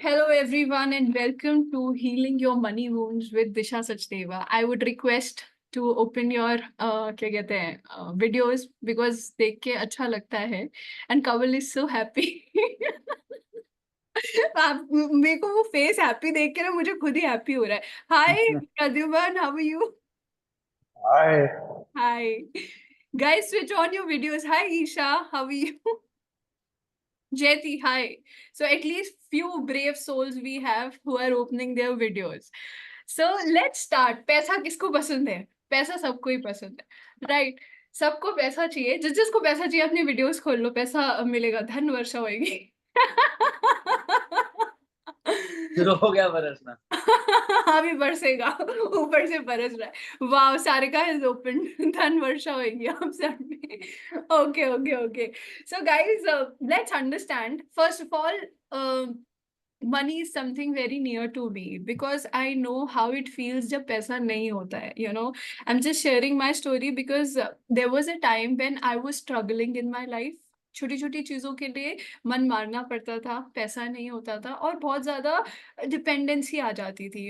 Hello, everyone, and welcome to Healing Your Money Wounds with Disha Sachdeva. I would request to open your क्या कहते हैं videos because देख के अच्छा लगता है and Kawal is so happy. आप मेरे को वो फेस हैप्पी देख के ना मुझे खुद ही हैप्पी हो रहा है. Hi, Pradyuman, how are you? Hi. Hi. Guys, switch on your videos. Hi, Isha, how are you? Jyoti, hi. So at least few brave souls we have who are opening their videos. So let's start. पैसा किसको पसंद है? पैसा सबको ही पसंद है, right? सबको पैसा चाहिए. जिस जिसको पैसा चाहिए अपनी वीडियोस खोल लो, पैसा मिलेगा, धन वर्षा होएगी. शुरू हो गया बरसना। अभी बरसेगा, ऊपर से बरस रहा है. वाह, सारिका इज ओपन. धन वर्षा होएगी आप सब में. Okay okay okay. So guys, let's understand. First of all, money is something very near to me because I know how it feels जब पैसा नहीं होता है. I'm just sharing my story because there was a time when I was struggling in my life. छोटी छोटी चीजों के लिए मन मारना पड़ता था, पैसा नहीं होता था और बहुत ज्यादा डिपेंडेंसी आ जाती थी.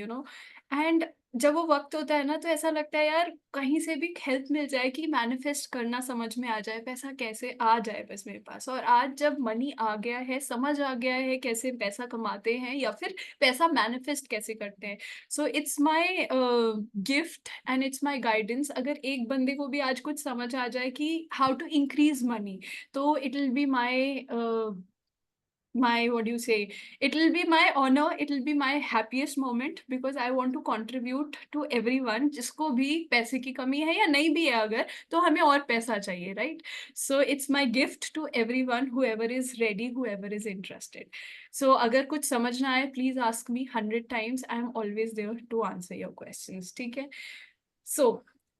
एंड जब वो वक्त होता है ना तो ऐसा लगता है यार कहीं से भी हेल्प मिल जाए कि मैनिफेस्ट करना समझ में आ जाए, पैसा कैसे आ जाए बस मेरे पास. और आज जब मनी आ गया है, समझ आ गया है कैसे पैसा कमाते हैं या फिर पैसा मैनिफेस्ट कैसे करते हैं. So it's my gift and it's my guidance. अगर एक बंदे को भी आज कुछ समझ आ जाए कि हाउ टू इंक्रीज मनी, तो it will be my what do you say, it will be my honor, it will be my happiest moment because I want to contribute to everyone जिसको भी पैसे की कमी है या नहीं भी है अगर, तो हमें और पैसा चाहिए, right? So it's my gift to everyone, whoever is ready, whoever is interested. So अगर कुछ समझ ना आए, please ask me 100 times. I am always there to answer your questions. ठीक है? So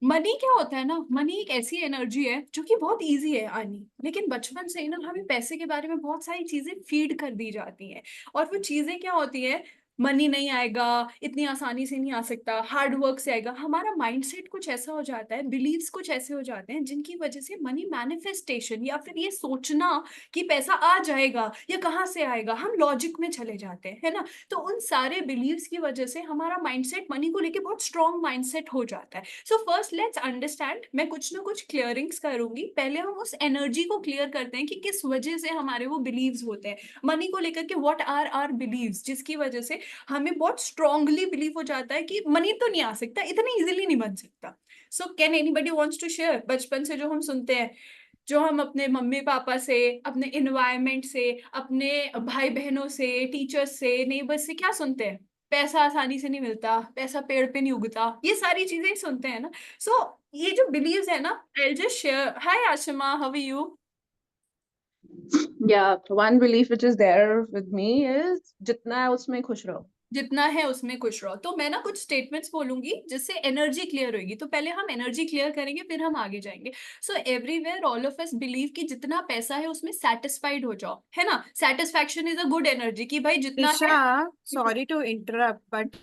मनी क्या होता है ना, मनी एक ऐसी एनर्जी है जो कि बहुत इजी है आनी, लेकिन बचपन से ही ना हमें पैसे के बारे में बहुत सारी चीजें फीड कर दी जाती हैं. और वो चीजें क्या होती है, मनी नहीं आएगा, इतनी आसानी से नहीं आ सकता, हार्ड वर्क से आएगा. हमारा माइंडसेट कुछ ऐसा हो जाता है, बिलीव्स कुछ ऐसे हो जाते हैं जिनकी वजह से मनी मैनिफेस्टेशन या फिर ये सोचना कि पैसा आ जाएगा या कहाँ से आएगा, हम लॉजिक में चले जाते हैं, है ना? तो उन सारे बिलीव्स की वजह से हमारा माइंडसेट मनी को लेके बहुत स्ट्रॉन्ग माइंडसेट हो जाता है. So first let's understand. मैं कुछ ना कुछ क्लियरिंग्स करूंगी. पहले हम उस एनर्जी को क्लियर करते हैं कि किस वजह से हमारे वो बिलीव्स होते हैं मनी को लेकर के. व्हाट आर आर बिलीव्स जिसकी वजह से हमें बहुत स्ट्रांगली बिलीव हो जाता है कि मनी तो नहीं आ सकता, इतनी इजीली नहीं बन सकता. So can anybody wants to share बचपन से जो हम सुनते हैं, जो हम अपने मम्मी पापा से, अपने इन्वायरमेंट से, अपने भाई बहनों से, टीचर्स से, नेबर्स से क्या सुनते हैं? पैसा आसानी से नहीं मिलता, पैसा पेड़ पे नहीं उगता, ये सारी चीजें ही सुनते हैं ना. सो ये जो बिलीव्स है ना, I just share. Hi Ashima, how are you? Yeah, one belief which is there with me is जितना है उसमें खुश रहो. जितना है उसमें खुश रहो. तो मैं ना कुछ स्टेटमेंट्स बोलूंगी जिससे एनर्जी क्लियर होगी. तो पहले हम एनर्जी क्लियर करेंगे, फिर हम आगे जाएंगे. सो everywhere all of us believe कि जितना पैसा है उसमें सेटिस्फाइड हो जाओ, है ना? Satisfaction is a good energy कि भाई जितना है. Disha, sorry to interrupt, but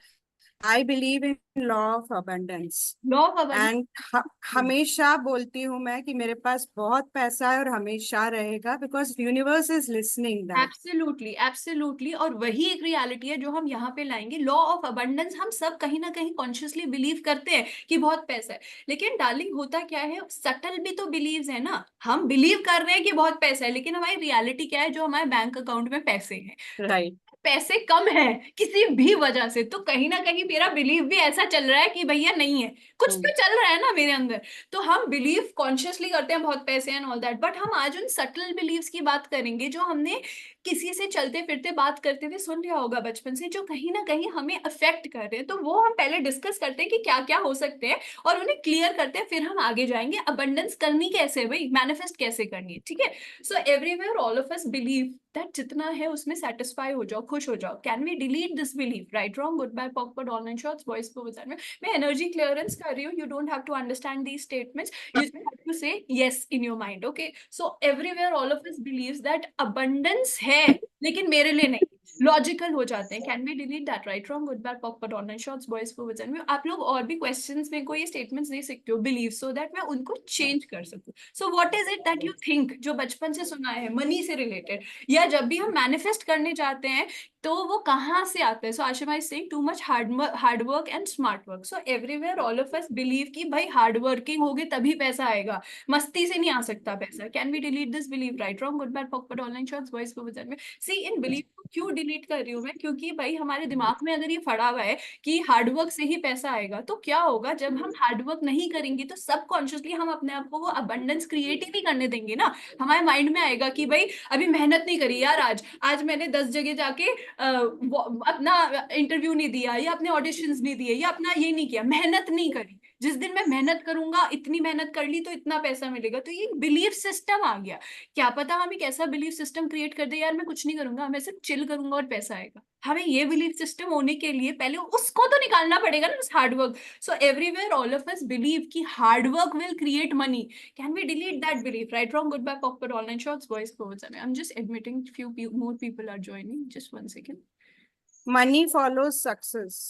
I believe in law of abundance. Law of abundance. And हमेशा बोलती हूँ मैं कि मेरे पास बहुत पैसा है और हमेशा रहेगा, because universe is listening that. Absolutely absolutely. और वही एक रियलिटी है जो हम यहाँ पे लाएंगे. लॉ ऑफ अबंडेंस हम सब कहीं ना कहीं कॉन्शियसली बिलीव करते हैं कि बहुत पैसा है, लेकिन डार्लिंग होता क्या है, सटल भी तो बिलीव्स है ना. हम बिलीव कर रहे हैं कि बहुत पैसा है, लेकिन हमारी रियलिटी क्या है, जो हमारे बैंक अकाउंट में पैसे हैं. राइट. पैसे कम है किसी भी वजह से, तो कहीं ना कहीं मेरा बिलीव भी ऐसा चल रहा है कि भैया नहीं है, कुछ तो चल रहा है ना मेरे अंदर. तो हम बिलीव कॉन्शियसली करते हैं बहुत पैसे एंड ऑल दैट. बट हम आज उन सटल बिलीव्स की बात करेंगे जो हमने किसी से चलते फिरते बात करते हुए सुन लिया होगा बचपन से, जो कहीं ना कहीं हमें अफेक्ट कर रहे हैं. तो वो हम पहले डिस्कस करते हैं कि क्या क्या हो सकते हैं और उन्हें क्लियर करते हैं, फिर हम आगे जाएंगे. अबंडेंस करनी कैसे है भाई, मैनिफेस्ट कैसे करनी है, ठीक है? So everywhere all of us believe that जितना है उसमें सेटिस्फाई हो जाओ, खुश हो जाओ. Can we delete this belief? Right, wrong, good bad, पॉकवर्ड, ऑनलाइन शॉर्ट्स, वॉइस को बता में मैं एनर्जी क्लियरेंस कर रही हूँ. You don't have to understand these statements, you just have to say yes in your mind. Okay, so everywhere all of us believes that abundance है लेकिन मेरे लिए नहीं. लॉजिकल हो जाते हैं. Can we delete that? Right, wrong, good bad, पॉकवर्ड, online shorts, voice को वजन में. आप लोग और भी क्वेश्चंस में को ये स्टेटमेंट्स दे सकते हो, बिलीव, सो दैट मैं उनको चेंज कर सकूं. So what is it that you think जो बचपन से सुना है मनी से रिलेटेड, या जब भी हम मैनिफेस्ट करने जाते हैं, तो वो कहाँ से आता है? So Ashima is saying too much hard work and smart work. So everywhere all of us believe कि भाई हार्ड वर्किंग होगे तभी पैसा आएगा, मस्ती से नहीं आ सकता पैसा. Can we delete this believe? Right wrong good bad awkward online shorts voice को में. सी इन बिलीव को क्यों डिलीट कर रही हूँ मैं? क्योंकि भाई हमारे दिमाग में अगर ये फड़ा हुआ है कि हार्डवर्क से ही पैसा आएगा, तो क्या होगा जब हम हार्डवर्क नहीं करेंगे? तो सबकॉन्शियसली हम अपने आप को वो अबंडेंस क्रिएट ही नहीं करने देंगे ना. हमारे माइंड में आएगा कि भाई अभी मेहनत नहीं करी यार, आज आज मैंने 10 जगह जाके अपना इंटरव्यू नहीं दिया, या अपने ऑडिशंस नहीं दिए, या अपना ये नहीं किया, मेहनत नहीं करी. जिस दिन मैं मेहनत करूंगा, इतनी मेहनत कर ली तो इतना पैसा मिलेगा. तो ये बिलीफ सिस्टम आ गया. क्या पता हम एक ऐसा बिलीफ सिस्टम क्रिएट कर दे, यार मैं कुछ नहीं करूंगा, मैं सिर्फ चिल करूंगा और पैसा आएगा. हमें ये बिलीफ सिस्टम होने के लिए पहले उसको तो निकालना पड़ेगा ना, उस hard work. So everywhere all of us believe कि hard work will create money. Can we delete that belief? Right wrong good bye awkward online shorts voice codes. I am just admitting few more people are joining. Just 1 second. Money follows success.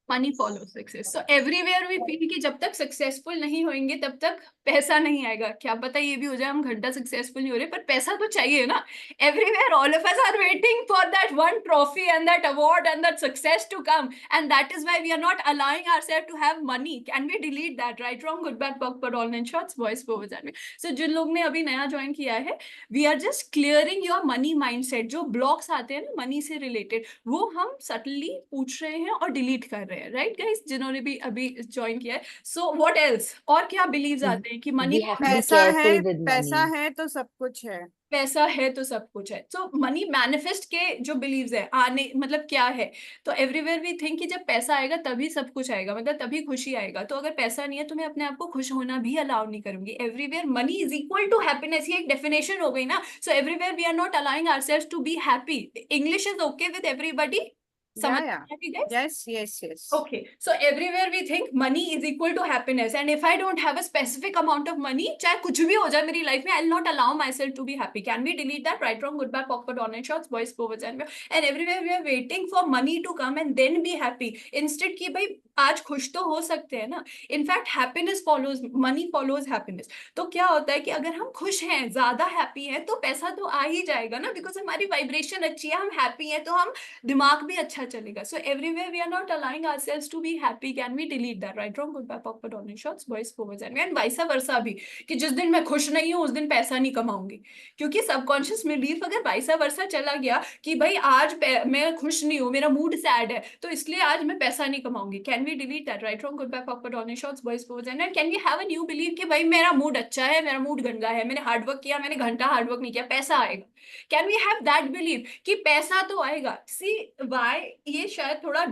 Money follow success. So everywhere we feel कि जब तक successful नहीं होंगे तब तक पैसा नहीं आएगा. क्या पता ये भी हो जाए हम घंटा सक्सेसफुल नहीं हो रहे, पर पैसा तो चाहिए ना. Everywhere all of us are waiting for that one trophy and that award and that success to come, and that is why we are not allowing ourself to have money. Can we delete that? Right wrong good bad awkward online shorts voice forward. So जिन लोग ने अभी नया join किया है, we are just clearing your money mindset. जो blocks आते हैं ना मनी से रिलेटेड, वो हम सटनली पूछ रहे हैं और डिलीट कर रहे हैं. राइट गाइस, जिन्होंने भी अभी ज्वाइन किया है. So what else? और क्या बिलीव्स आते हैं कि money We have to be पैसा है, careful with पैसा money. है तो सब कुछ है. पैसा है तो सब कुछ है. सो मनी मैनिफेस्ट के जो बिलीव्स है आने मतलब क्या है? तो एवरीवेयर वी थिंक कि जब पैसा आएगा तभी सब कुछ आएगा, मतलब तभी खुशी आएगा. तो अगर पैसा नहीं है तो मैं अपने आप को खुश होना भी अलाउ नहीं करूंगी. Everywhere money is equal to happiness, ये एक डेफिनेशन हो गई ना. So everywhere we are not allowing ourselves to be happy. English is okay with everybody? समझ Yeah. रहे हैं guys? Yes, yes, yes. Okay, so everywhere we think money is equal to happiness, and if I don't have a specific amount of money, चाहे कुछ भी हो जाए मेरी life में, I'll not allow myself to be happy. Can we delete that? Right wrong good bad pop online shots voice forwards and everywhere we are waiting for money to come and then be happy. Instead कि भाई आज खुश तो हो सकते हैं ना. In fact happiness follows money follows happiness. तो क्या होता है कि अगर हम खुश हैं, ज्यादा हैप्पी हैं, तो पैसा तो आ ही जाएगा ना, बिकॉज हमारी वाइब्रेशन अच्छी है, हम हैप्पी हैं, तो हम दिमाग भी अच्छा चलेगा. So everywhere we are not allowing ourselves to be happy. Can we delete that? Right wrong good bye awkward online shots voice forwards and vice versa भी, कि जिस दिन मैं खुश नहीं हूँ उस दिन पैसा नहीं कमाऊंगी. क्योंकि सबकॉन्शियस बिलीफ अगर वाइस वर्सा चला गया कि भाई आज मैं खुश नहीं हूँ, मेरा मूड सैड है, तो इसलिए आज मैं पैसा नहीं कमाऊंगी. Can we delete that? Right wrong good bye awkward online shots voice forwards and can we have a new believe कि भाई मेरा मूड अच्छा है, मेरा मूड गंदा है, मैंने हार्डवर्क किया, मैंने घंटा हार्डवर्क नहीं किया, पैसा आएगा. Can we have that believe कि पैसा तो आएगा? सी वाई ये शायद थोड़ा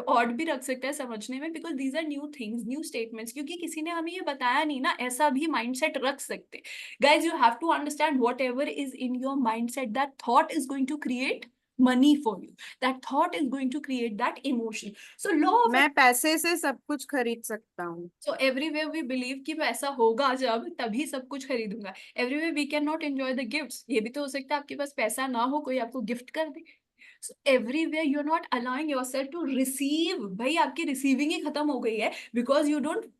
ऑड भी रख सकता है समझने में, because these are new things, new statements, क्योंकि किसी ने हमें ये बताया नहीं ना. ऐसा भी माइंडसेट रख सकते. Guys you have to understand whatever is in your mindset, that thought is going to create money for you. That thought is going to create that emotion. So law of मैं पैसे से सब कुछ खरीद सकता हूँ. so everywhere we believe कि पैसा होगा जब तभी सब कुछ खरीदूंगा. Everywhere we cannot enjoy the gifts. ये भी तो हो सकता है आपके पास पैसा ना हो, कोई आपको गिफ्ट कर दे. So everywhere you're not allowing yourself to receive. भाई आपकी रिसीविंग ही खत्म हो गई है, because you don't,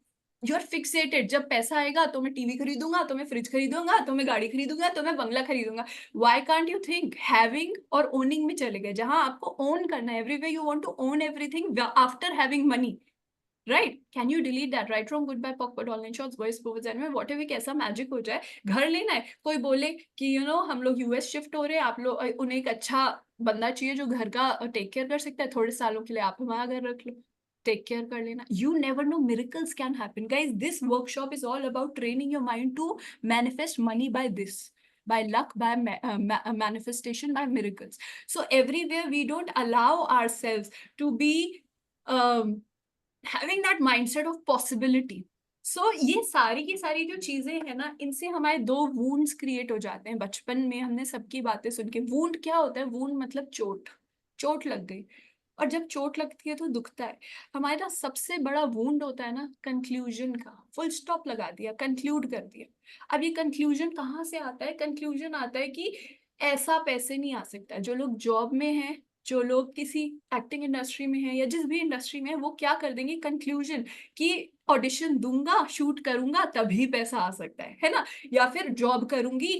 you are fixated. जब पैसा आएगा तो मैं टीवी खरीदूंगा, तो मैं फ्रिज खरीदूंगा, तो मैं गाड़ी खरीदूंगा, तो मैं बंगला खरीदूंगा. Why can't you think having और ओनिंग में चले गए, जहां आपको ओन करना है. Everywhere you want to own everything after having money. Right? Can you delete that? Right wrong good bye awkward online shots voice forwards and whatever कैसा magic हो जाए. घर लेना है, कोई बोले कि यू नो हम लोग यूएस शिफ्ट हो रहे हैं, आप लोग उन्हें एक अच्छा बंदा चाहिए जो घर का टेक केयर कर सकता है, थोड़े सालों के लिए आप हमारा घर रख लो, टेक केयर कर लेना. You never know, miracles can happen. Guys, this workshop is all about training your mind to manifest money by this, by luck, by manifestation, by miracles. So everywhere we don't allow ourselves to be having that mindset of possibility. So ये सारी की सारी जो चीजें हैं ना, इनसे हमारे 2 wounds क्रिएट हो जाते हैं. बचपन में हमने सबकी बातें सुन के. wound क्या होता है? wound मतलब चोट. चोट लग गई, और जब चोट लगती है तो दुखता है. हमारा सबसे बड़ा वूंड होता है ना कंक्लूजन का. फुल स्टॉप लगा दिया, कंक्लूड कर दिया. अब ये कंक्लूजन कहाँ से आता है? कंक्लूजन आता है कि ऐसा पैसे नहीं आ सकता. जो लोग जॉब में हैं जो लोग किसी एक्टिंग इंडस्ट्री में है या जिस भी इंडस्ट्री में है, वो क्या कर देंगे कंक्लूजन कि ऑडिशन दूंगा, शूट करूंगा, तभी पैसा आ सकता है ना, या फिर जॉब करूंगी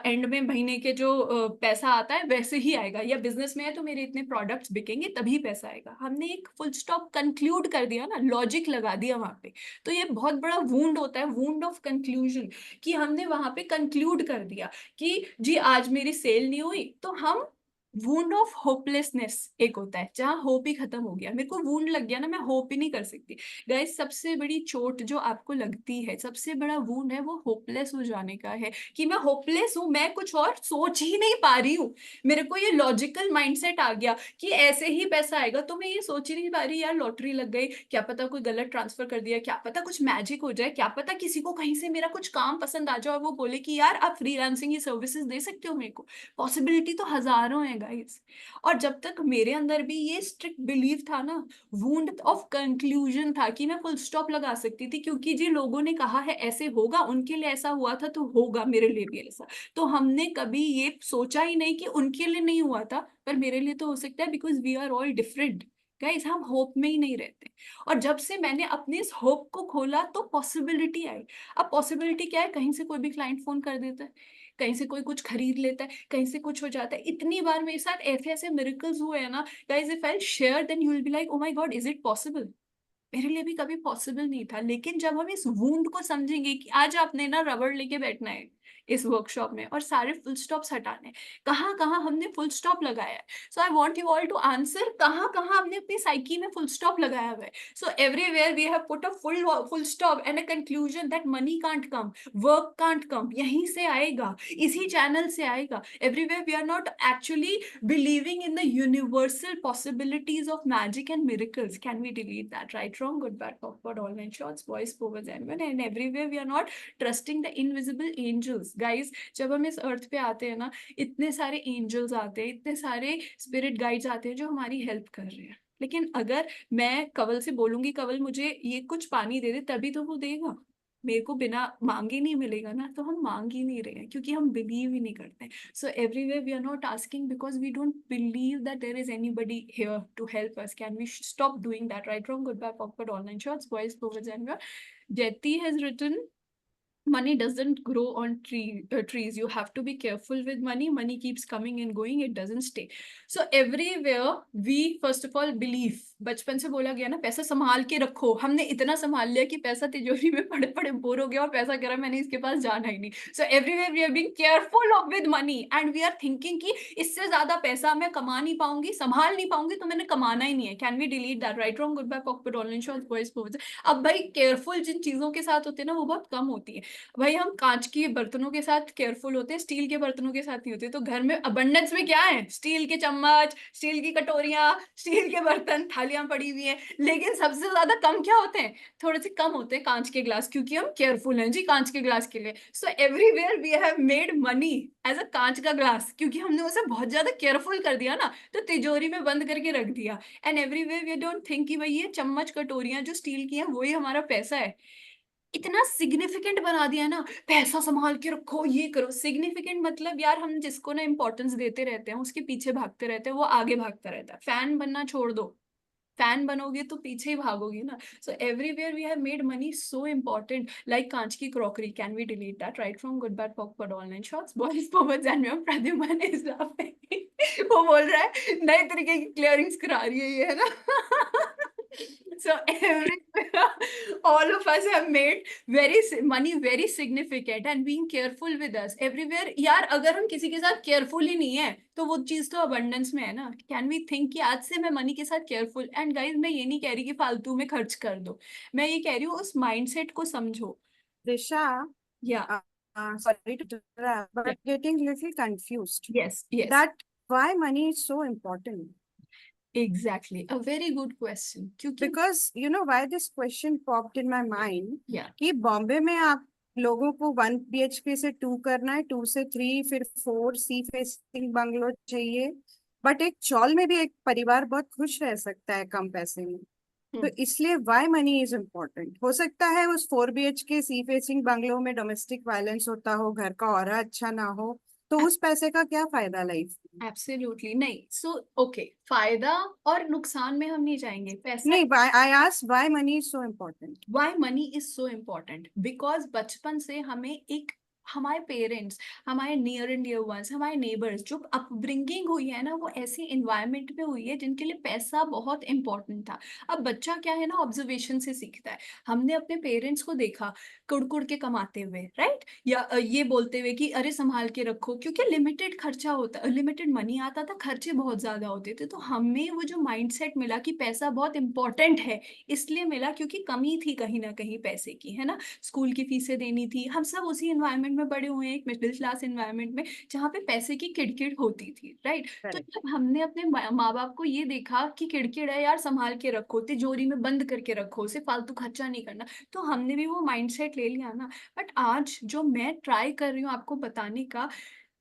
एंड में महीने के जो पैसा आता है वैसे ही आएगा, या बिजनेस में है तो मेरे इतने प्रोडक्ट्स बिकेंगे तभी पैसा आएगा। हमने एक फुल स्टॉप कंक्लूड कर दिया ना, लॉजिक लगा दिया वहां पे। तो ये बहुत बड़ा वूंड होता है, वूंड ऑफ कंक्लूजन, कि हमने वहां पे कंक्लूड कर दिया कि जी आज मेरी सेल नहीं हुई, तो हम वूंड ऑफ होपलेसनेस एक होता है जहां होप ही खत्म हो गया, मेरे को वूंड लग गया ना, मैं होप ही नहीं कर सकती। गाइस सबसे बड़ी चोट जो आपको लगती है, सबसे बड़ा वूंड है, वो होपलेस हो जाने का है, कि मैं होपलेस हूं, मैं कुछ और सोच ही नहीं पा रही हूँ। मेरे को ये लॉजिकल माइंडसेट आ गया कि ऐसे ही पैसा आएगा, तो मैं ये सोच ही नहीं पा रही यार लॉटरी लग गई, क्या पता कोई गलत ट्रांसफर कर दिया, क्या पता कुछ मैजिक हो जाए, क्या पता किसी को कहीं से मेरा कुछ काम पसंद आ जाए और वो बोले कि यार आप फ्रीलांसिंग की सर्विसेज दे सकते हो मेरे को। पॉसिबिलिटी तो हजारों है गाइस। और जब तक मेरे अंदर भी ये स्ट्रिक्ट बिलीव था ना, वूंड ऑफ कंक्लूजन था कि मैं फुल स्टॉप लगा सकती थी, क्योंकि जी लोगों ने कहा है ऐसे होगा, उनके लिए ऐसा हुआ था तो होगा मेरे लिए भी ऐसा। तो हमने कभी ये सोचा ही नहीं कि उनके लिए नहीं हुआ था पर मेरे लिए तो हो सकता है, because we are all different. Guys हम होप में ही नहीं रहते। और जब से मैंने अपने इस होप को खोला तो पॉसिबिलिटी आई। अब पॉसिबिलिटी क्या है, कहीं से कोई भी क्लाइंट फोन कर देता है, कहीं से कोई कुछ खरीद लेता है, कहीं से कुछ हो जाता है। इतनी बार मेरे साथ ऐसे ऐसे मिरेकल्स हुए हैं ना guys, if I share then you will be like oh my God is it possible. मेरे लिए भी कभी पॉसिबल नहीं था, लेकिन जब हम इस वूंड को समझेंगे कि आज आपने ना रबड़ लेके बैठना है इस वर्कशॉप में और सारे फुल स्टॉप्स हटाने, कहाँ कहाँ हमने फुल स्टॉप लगाया है। So I want you all to answer, कहाँ कहाँ हमने अपनी साइकी में फुल स्टॉप लगाया हुआ है। So everywhere we have put a full stop and a conclusion that money can't come, work can't come, यहीं से आएगा, इसी चैनल से आएगा। Everywhere we are not actually believing in the universal possibilities of magic and miracles. Can we delete that? Right, wrong, good, bad, awkward, online shots, voice overs, and everywhere we are not trusting the invisible angels. Guys, जब हम इस अर्थ पे आते हैं ना, इतने सारे angels आते हैं, इतने सारे स्पिरिट गाइड्स आते हैं जो हमारी हेल्प कर रहे हैं। लेकिन अगर मैं कवल से बोलूंगी कवल मुझे ये कुछ पानी दे दे, तभी तो वो देगा। मेरे को बिना मांगे नहीं मिलेगा ना, तो हम मांग ही नहीं रहे हैं क्योंकि हम बिलीव ही नहीं करते। So everywhere we are not asking because we don't believe that there is anybody here to help us. Can we stop doing that? Right, wrong, good, bad, awkward, online shots, boys, forwards, and Jeti has written, money doesn't grow on trees. You have to be careful with money. Money keeps coming and going. It doesn't stay. So everywhere we first of all believe, बचपन से बोला गया ना पैसा संभाल के रखो, हमने इतना संभाल लिया कि पैसा तिजोरी में पड़े पड़े बोर हो गया और पैसा कह रहा मैंने इसके पास जाना ही नहीं। So everywhere we are being careful of with money and we are thinking कि इससे ज्यादा पैसा मैं कमा नहीं पाऊंगी, संभाल नहीं पाऊंगी, तो मैंने कमाना ही नहीं है। Can we delete that? Right, wrong, good, bad, awkward, online shorts, voice overs. अब भाई केयरफुल जिन चीजों के साथ होते हैं ना वो बहुत कम होती है। भाई हम कांच के बर्तनों के साथ केयरफुल होते हैं, स्टील के बर्तनों के साथ नहीं होते। तो घर में अबंडेंस में क्या है, स्टील के चम्मच, स्टील की कटोरियां, स्टील के बर्तन, थालियां पड़ी हुई हैं। लेकिन सबसे ज्यादा कम क्या होते हैं, थोड़े से कम होते हैं कांच के ग्लास, क्योंकि हम केयरफुल हैं जी कांच के ग्लास के लिए। So everywhere we have made money as a कांच का ग्लास, क्योंकि हमने उसे बहुत ज्यादा केयरफुल कर दिया ना, तो तिजोरी में बंद करके रख दिया। And everywhere we don't think कि भाई ये चम्मच कटोरियां जो स्टील की हैं वही हमारा पैसा है। इतना सिग्निफिकेंट बना दिया ना, पैसा संभाल के रखो, ये करो। सिग्निफिकेंट मतलब यार हम जिसको ना इंपॉर्टेंस देते रहते हैं उसके पीछे भागते रहते हैं, वो आगे भागता रहता है। फैन बनना छोड़ दो, फैन बनोगे तो पीछे ही भागोगे ना। So everywhere we have made money so important, like कांच की crockery. Can we delete that? Right, from good, bad, awkward, online shots, boys, forwards, and ma'am Pradyuman is laughing. वो बोल रहा है नए तरीके की क्लियरिंग्स करा रही है ये, है ना। So everywhere, all of us have made money very significant and being careful with us everywhere. यार अगर हम किसी के साथ केयरफुल ही नहीं है तो वो चीज तो अबंडेंस में है ना। कैन वी थिंक कि आज से मैं मनी के साथ केयरफुल। एंड गाइस मैं ये नहीं कह रही कि फालतू में खर्च कर दो, मैं ये कह रही हूँ उस माइंडसेट को समझो। Disha, या sorry to interrupt, but Yeah. getting little confused yes yes that why money is so important. Exactly, a very good question. क्योंकि Because you know why this question popped in my mind या कि बॉम्बे में आप लोगों को 1 BHK से 2 करना है, 2 से 3, फिर 4 सी फेसिंग बंगलो चाहिए, बट एक चौल में भी एक परिवार बहुत खुश रह सकता है कम पैसे में। तो इसलिए वाई मनी इज इम्पोर्टेंट। हो सकता है उस 4 BHK सी फेसिंग बंगलो में डोमेस्टिक वायलेंस होता हो, घर का ऑरा अच्छा ना हो, तो उस पैसे का क्या फायदा लाइफ में? एब्सोल्युटली नहीं। सो ओके, फायदा और नुकसान में हम नहीं जाएंगे। पैसा, नहीं, I ask why money is so important. why money is so important, because बचपन से हमें एक, हमारे पेरेंट्स, हमारे नियर एंड डियर वंस, हमारे नेबर्स, जो अपब्रिंगिंग हुई है ना, वो ऐसे इन्वायरमेंट में हुई है जिनके लिए पैसा बहुत इंपॉर्टेंट था। अब बच्चा क्या है ना, ऑब्जर्वेशन से सीखता है। हमने अपने पेरेंट्स को देखा कुड़ के कमाते हुए, राइट, या ये बोलते हुए कि अरे संभाल के रखो, क्योंकि लिमिटेड खर्चा होता, लिमिटेड मनी आता था, खर्चे बहुत ज्यादा होते थे। तो हमें वो जो माइंडसेट मिला कि पैसा बहुत इंपॉर्टेंट है, इसलिए मिला क्योंकि कमी थी कहीं ना कहीं पैसे की, है ना। स्कूल की फीसें देनी थी, हम सब उसी एनवायरनमेंट में बड़े हुए हैं, एक मिडिल क्लास एनवायरनमेंट में, जहाँ पे पैसे की किड़किड़ होती थी, राइट। तो करेक्ट। जब हमने अपने माँ बाप को ये देखा कि किड़किड़ है यार, संभाल के रखो, तिजोरी में बंद करके रखो, उसे फालतू खर्चा नहीं करना, तो हमने भी वो माइंडसेट ले लिया ना। बट आज जो मैं ट्राई कर रही हूँ आपको बताने का,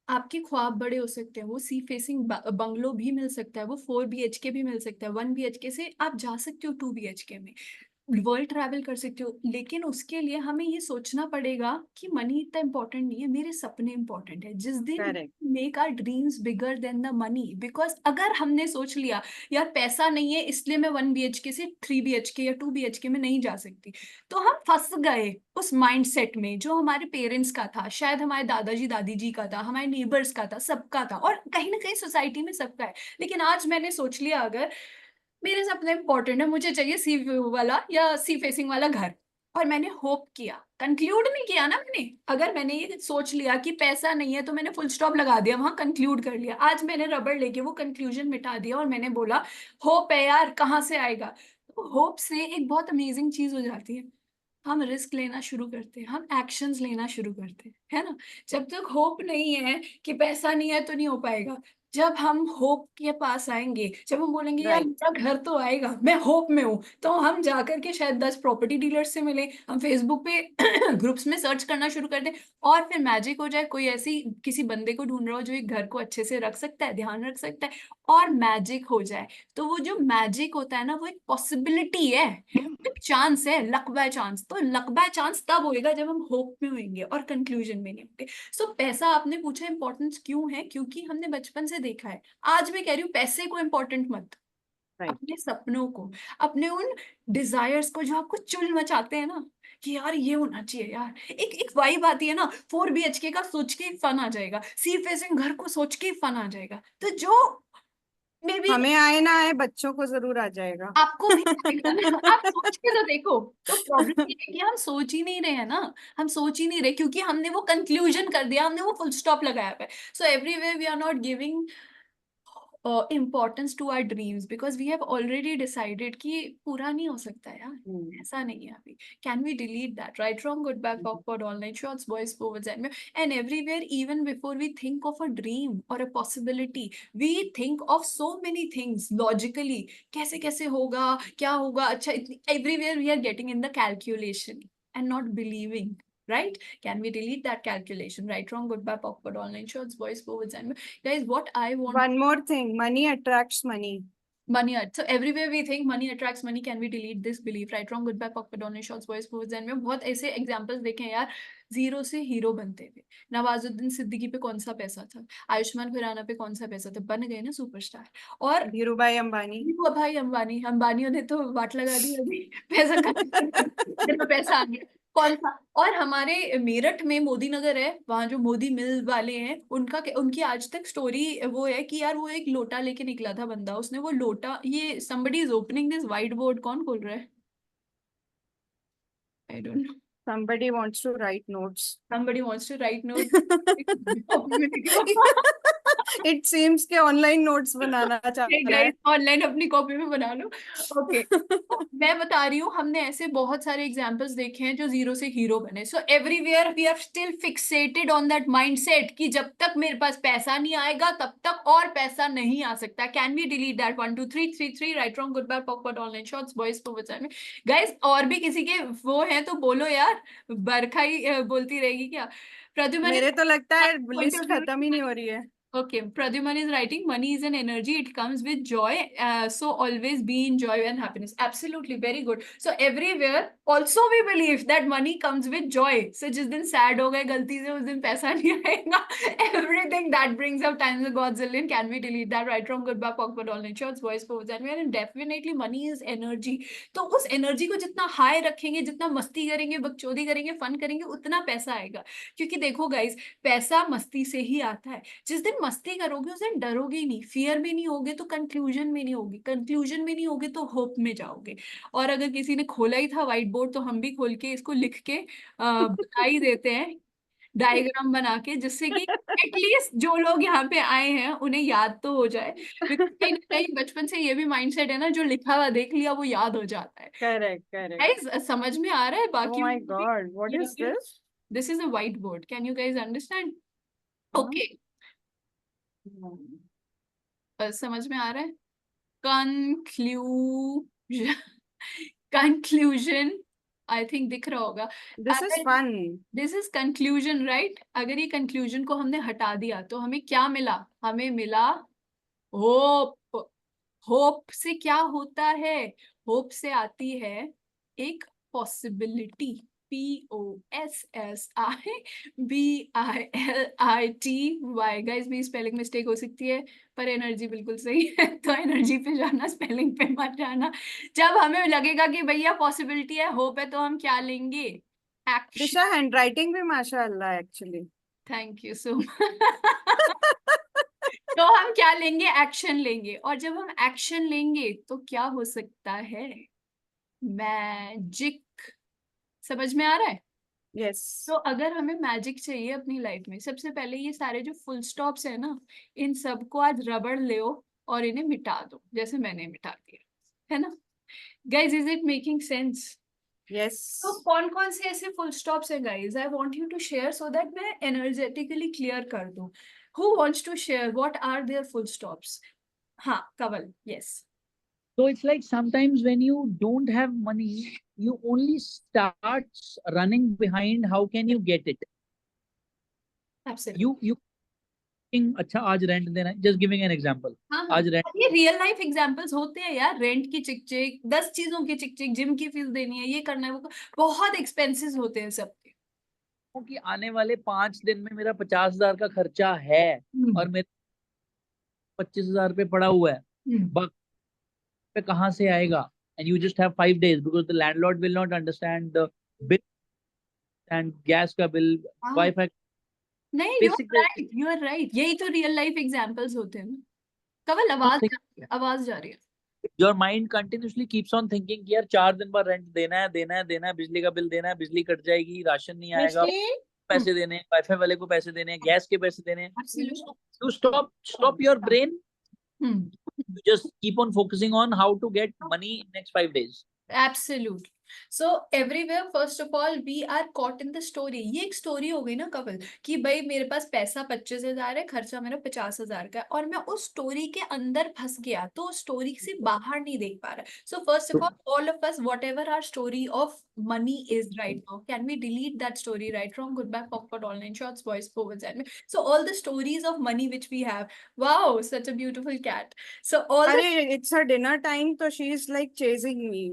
आपके ख्वाब बड़े हो सकते हैं, वो सी फेसिंग बंगलो भी मिल सकता है, वो 4 BHK भी मिल सकता है, 1 BHK से आप जा सकते हो 2 BHK में, वर्ल्ड ट्रैवल कर सकते हो। लेकिन उसके लिए हमें ये सोचना पड़ेगा कि मनी इतना इंपॉर्टेंट नहीं है, मेरे सपने इंपॉर्टेंट है। जिस दिन correct. Make our dreams bigger than the money, because अगर हमने सोच लिया यार पैसा नहीं है इसलिए मैं 1 BHK से 3 BHK या 2 BHK में नहीं जा सकती, तो हम फंस गए उस माइंडसेट में जो हमारे पेरेंट्स का था, शायद हमारे दादाजी दादी जी का था, हमारे नेबर्स का था, सबका था, और कहीं ना कहीं सोसाइटी में सबका है। लेकिन आज मैंने सोच लिया, अगर मेरे सपने इंपॉर्टेंट है, मुझे चाहिए सी व्यू वाला या सी फेसिंग वाला घर, और मैंने होप किया, कंक्लूड नहीं किया ना मैंने। अगर मैंने ये सोच लिया कि पैसा नहीं है तो मैंने फुल स्टॉप लगा दिया, वहां कंक्लूड कर लिया। आज मैंने रबड़ लेके वो कंक्लूजन मिटा दिया और मैंने बोला होप है यार, कहाँ से आएगा। तो होप से एक बहुत अमेजिंग चीज हो जाती है, हम रिस्क लेना शुरू करते हैं, हम एक्शंस लेना शुरू करते हैं, है ना। जब तक होप नहीं है कि पैसा नहीं है तो नहीं हो पाएगा। जब हम होप के पास आएंगे, जब हम बोलेंगे यार राइट। मेरा घर तो आएगा, मैं होप में हूँ, तो हम जाकर के शायद 10 प्रॉपर्टी डीलर से मिले, हम फेसबुक पे ग्रुप्स में सर्च करना शुरू कर दें, और फिर मैजिक हो जाए, कोई ऐसी किसी बंदे को ढूंढ रहा हो जो एक घर को अच्छे से रख सकता है, ध्यान रख सकता है, और मैजिक हो जाए। तो वो जो मैजिक होता है ना, वो एक पॉसिबिलिटी है, एक चांस है, लक बाय चांस। तो लक बाय चांस तब होएगा जब हम होप में होंगे और कंक्लूजन में नहीं होंगे। सो पैसा, आपने पूछा इंपॉर्टेंस क्यों है, क्योंकि हमने बचपन से देखा है। आज मैं कह रही हूँ पैसे को इंपॉर्टेंट मत, राइट। अपने सपनों को, अपने उन डिजायर्स को जो आपको चुल मचाते हैं ना, कि यार ये होना चाहिए यार। एक एक वाइब आती है ना, 4 BHK का सोच के फन आ जाएगा, सी फेसिंग घर को सोच के फन आ जाएगा, तो जो मे बी हमें आए ना आए, बच्चों को जरूर आ जाएगा। आपको भी आएगा ना, आप सोच के तो देखो। तो प्रॉब्लम ये है कि हम सोच ही नहीं रहे हैं ना, हम सोच ही नहीं रहे, क्योंकि हमने वो कंक्लूजन कर दिया, हमने वो फुल स्टॉप लगाया हुआ है। So everywhere we are not giving importance to our dreams because we have already decided कि पूरा नहीं हो सकता यार, ऐसा नहीं है अभी। Can we delete that? Right, wrong, good, bad, awkward, online, shorts, boys, forwards, and everywhere, even before we think of a dream or a possibility, we think of so many things logically. कैसे कैसे होगा, क्या होगा, अच्छा everywhere we are getting in the calculation and not believing. Right? Can we delete that calculation? Right, wrong, good, bad, awkward, online, shorts, boys, forwards, and guys, what I want. One more thing, money attracts money. Money. So everywhere we think money attracts money. Can we delete this belief? Right, wrong, good, bad, awkward, online, shorts, boys, forwards, and में बहुत ऐसे examples देखे हैं यार, zero से hero बनते हुए। नवाजुद्दीन सिद्दीकी पे कौन सा पैसा था, आयुष्मान खुराना पे कौन सा पैसा था, बन गए ना सुपरस्टार। और धीरूभाई अंबानी। वो भाई अंबानी, अंबानियों ने तो वाट लगा दी अभी, पैसा खत्म, पैसा आ गया। कौन सा, और हमारे मेरठ में मोदी नगर है, वहां जो मोदी मिल वाले हैं, उनकी आज तक स्टोरी वो है कि यार वो एक लोटा लेके निकला था बंदा, उसने वो लोटा, ये somebody is opening this white board, कौन खोल रहा है, आई don't no. Somebody wants to write notes. somebody wants to write notes। It seems के ऑनलाइन नोट्स बनाना चाह रहा गाइस है। ऑनलाइन अपनी कॉपी में बना लो। ओके, मैं बता रही हूँ, हमने ऐसे बहुत सारे एग्जांपल्स देखे हैं जो जीरो से हीरो बने। So everywhere we are still fixated on that mindset कि जब तक मेरे पास पैसा नहीं आएगा तब तक और पैसा नहीं आ सकता। Can we delete that? 1 2 3 3 3 right, wrong, good, bad, awkward, online, shorts, boys को बचा में। गाइस और भी किसी के वो हैं तो बोलो यार, बरखा ही बोलती रहेगी क्या? प्रद्युमन मेरे तो लगता है point लिस्ट of view, खत्म ही नहीं हो रही है। Okay, Pradyuman is writing, money is an energy, it comes with joy. So always be in joy and happiness. Absolutely, very good. So everywhere, also we believe that money comes with joy. So जिस दिन sad हो गए गलती से उस दिन पैसा नहीं आएगा. Everything that brings up times a godzillion, can we delete that? Right from good back awkward online shots, voice forwards and and definitely money is energy. तो उस energy को जितना high रखेंगे, जितना मस्ती करेंगे, बकचोदी करेंगे, fun करेंगे, उतना पैसा आएगा. क्योंकि देखो guys, पैसा मस्ती से ही आता है. जिस दिन मस्ती करोगे उस दिन डरोगे ही नहीं, फियर में नहीं होगे तो कंक्लूजन में नहीं होगी, कंक्लूजन में नहीं होगे तो होप में जाओगे. और अगर किसी ने खोला ही था व्हाइट बोर्ड तो हम भी खोल के इसको लिख के बता ही देते हैं, डायग्राम बना के, जिससे कि एटलीस्ट जो लोग यहाँ पे आए हैं उन्हें याद तो हो जाए. बिकॉज कहीं ना कहीं बचपन से ये भी माइंडसेट है ना, जो लिखा हुआ देख लिया वो याद हो जाता है. Correct, correct. गाइस समझ में आ रहा है? Oh बाकी my God, what is this? This is a white board. Can you guys understand? Okay, समझ में आ रहा है? कंक्लूजन, कंक्लूजन आई थिंक दिख रहा होगा. This is fun. This is conclusion right. अगर ये कंक्लूजन को हमने हटा दिया तो हमें क्या मिला? हमें मिला होप. होप से क्या होता है? होप से आती है एक पॉसिबिलिटी. POSSIBILITY. गाइस भी स्पेलिंग मिस्टेक हो सकती है पर एनर्जी बिल्कुल सही है. तो एनर्जी पे जाना, स्पेलिंग पे मत जाना. जब हमें लगेगा कि भैया पॉसिबिलिटी है, होप है, तो हम क्या लेंगे? एक्शन. Disha, handwriting भी माशाल्लाह actually. Thank you so much. तो हम क्या लेंगे? एक्शन लेंगे. और जब हम एक्शन लेंगे तो क्या हो सकता है? मैजिक. समझ में आ रहा है? Yes. तो अगर हमें मैजिक चाहिए अपनी लाइफ में, सबसे पहले ये सारे जो फुल स्टॉप्स है ना, इन सबको आज रबड़ ले और इन्हें मिटा दो, जैसे मैंने मिटा दिया है ना. Guys is it making sense? Yes. तो कौन कौन से ऐसे फुल स्टॉप्स है guys? I want you to share so that मैं एनर्जेटिकली क्लियर कर दूं. Who wants to share what are there full stops? हाँ, Kawal. Yes. So it's like sometimes when you don't have money, you only start running behind how can you get it. Absolutely. You अच्छा आज rent देना है, just giving an example. हाँ, आज rent, ये real life examples होते हैं यार. रेंट की चिक चिक, 10 चीजों की चिक चिक, जिम की फीस देनी है, ये करना है, वो बहुत एक्सपेंसेस होते हैं सबके. कि आने वाले 5 दिन में मेरा 50,000 का खर्चा है और मेरे 25,000 रुपये पड़ा हुआ है, बाकी पे कहाँ से आएगा? And you just have 5 days because the landlord will not understand the bill and gas का bill, हाँ. Wi-Fi. नहीं, यू आर राइट. यही तो रियल लाइफ एग्जांपल्स होते हैं ना. कवल आवाज जा रही है. Your mind continuously keeps on thinking कि यार 4 दिन बाद रेंट देना है, बिजली का बिल देना है, बिजली कट जाएगी, राशन नहीं आएगा, पैसे देने हैं, वाईफाई वाले को पैसे देने हैं, गैस के पैसे देने हैं. Absolutely. You stop your brain. You just keep on focusing on how to get money in next 5 days. Absolutely. So everywhere, first of all, we are caught in the story. ये एक story हो गई ना कवल, कि भाई मेरे पास पैसा 25,000 है, खर्चा मेरा 50,000 का है, और मैं उस स्टोरी के अंदर फंस गया, तो स्टोरी से बाहर नहीं देख पा रहा. So first of all of us, whatever our story of money is right now, can we delete that story right from goodbye popcorn online shots, voice forwards, and so all the stories of money which we have. Wow, such a beautiful cat. So all the It's her dinner time, so she is like chasing me.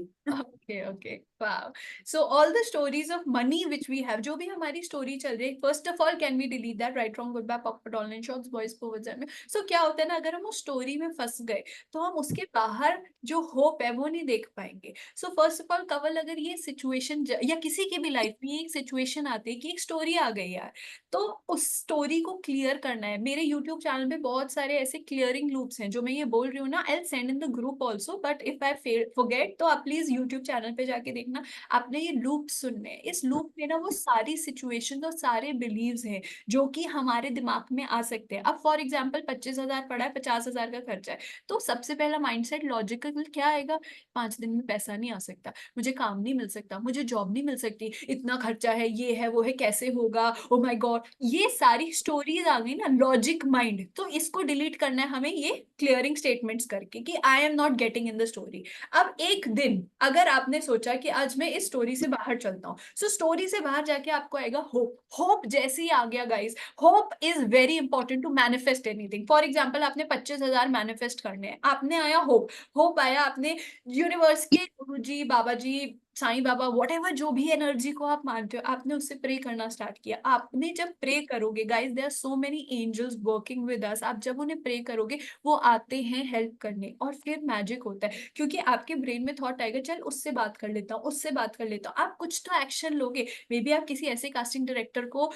okay, wow. So all the stories of money which we have, जो भी हमारी story चल रही है, first of all can we delete that right from goodbye popcorn online shots, voice forwards and so क्या होता है ना, अगर हम उस story में फंस गए तो हम उसके बाहर जो hope है वो नहीं देख पाएंगे. So first of all कवल, अगर ये situation या किसी के भी life में एक situation आती है कि एक story आ गई यार, तो उस story को clear करना है. मेरे YouTube चैनल पे बहुत सारे ऐसे clearing loops हैं जो मैं ये बोल रही हूँ ना, I'll send in the group also, but if I forget तो आप प्लीज YouTube चैनल पे जाके देखना. आपने ये लूप सुनने हैं. इस लूप में ना वो सारी सिचुएशन और सारे बिलीव्स हैं जो कि हमारे दिमाग में आ सकते हैं. अब फॉर एग्जांपल 25,000 पड़ा है, 50,000 का खर्चा है, तो सबसे पहला माइंडसेट लॉजिकल क्या आएगा? 5 दिन में पैसा नहीं आ सकता, मुझे काम नहीं मिल सकता, मुझे जॉब नहीं मिल सकती, इतना खर्चा है, ये है वो है, कैसे होगा, ओ माय गॉड. ये सारी स्टोरीज आ गई ना, लॉजिक माइंड. तो इसको डिलीट करना है हमें ये क्लियरिंग स्टेटमेंट्स करके कि I am not getting in the story. अब एक दिन अगर आपने सोचा कि आज मैं इस स्टोरी से बाहर चलता हूँ। सो स्टोरी से बाहर जाके आपको आएगा होप। होप जैसे ही आ गया guys, hope is very important to manifest anything. For example आपने 25,000 मैनिफेस्ट करने हैं, आपने आया होप, होप आया, आपने यूनिवर्स के गुरु जी, बाबा जी, साईं बाबा, वट एवर जो भी एनर्जी को आप मानते हो, आपने उससे प्रे करना स्टार्ट किया। आपने जब प्रे करोगे guys, there are so many angels working with us, आप जब उन्हें प्रे करोगे वो आते हैं हेल्प करने, और फिर मैजिक होता है, क्योंकि आपके ब्रेन में थॉट आएगा चल उससे बात कर लेता हूँ, उससे बात कर लेता हूँ। आप कुछ तो एक्शन लोगे, मे बी आप किसी ऐसे कास्टिंग डायरेक्टर को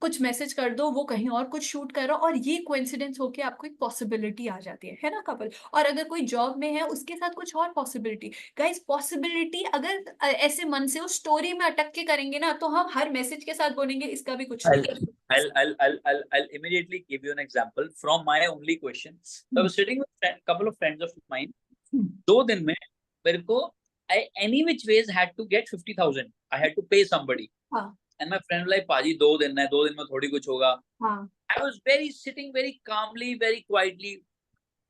कुछ मैसेज कर दो, वो कहीं और कुछ शूट कर रहा हो, और ये कोइंसिडेंस होके आपको एक पॉसिबिलिटी आ जाती है ना कपल। और अगर कोई जॉब में है उसके साथ कुछ और पॉसिबिलिटी, गाइस पॉसिबिलिटी अगर ऐसे मन से उस स्टोरी में अटक के करेंगे ना, तो हम हर मैसेज के साथ बोलेंगे इसका भी कुछ नहीं है। I'll immediately give you an example from my only question. So I was sitting with a couple of friends of mine. 2 दिन में मेरे को I any which ways had to get 50,000. I had to pay somebody. हाँ And my friend like, पाजी 2 दिन है, 2 दिन में थोड़ी कुछ होगा. हाँ I was very sitting very calmly, very quietly.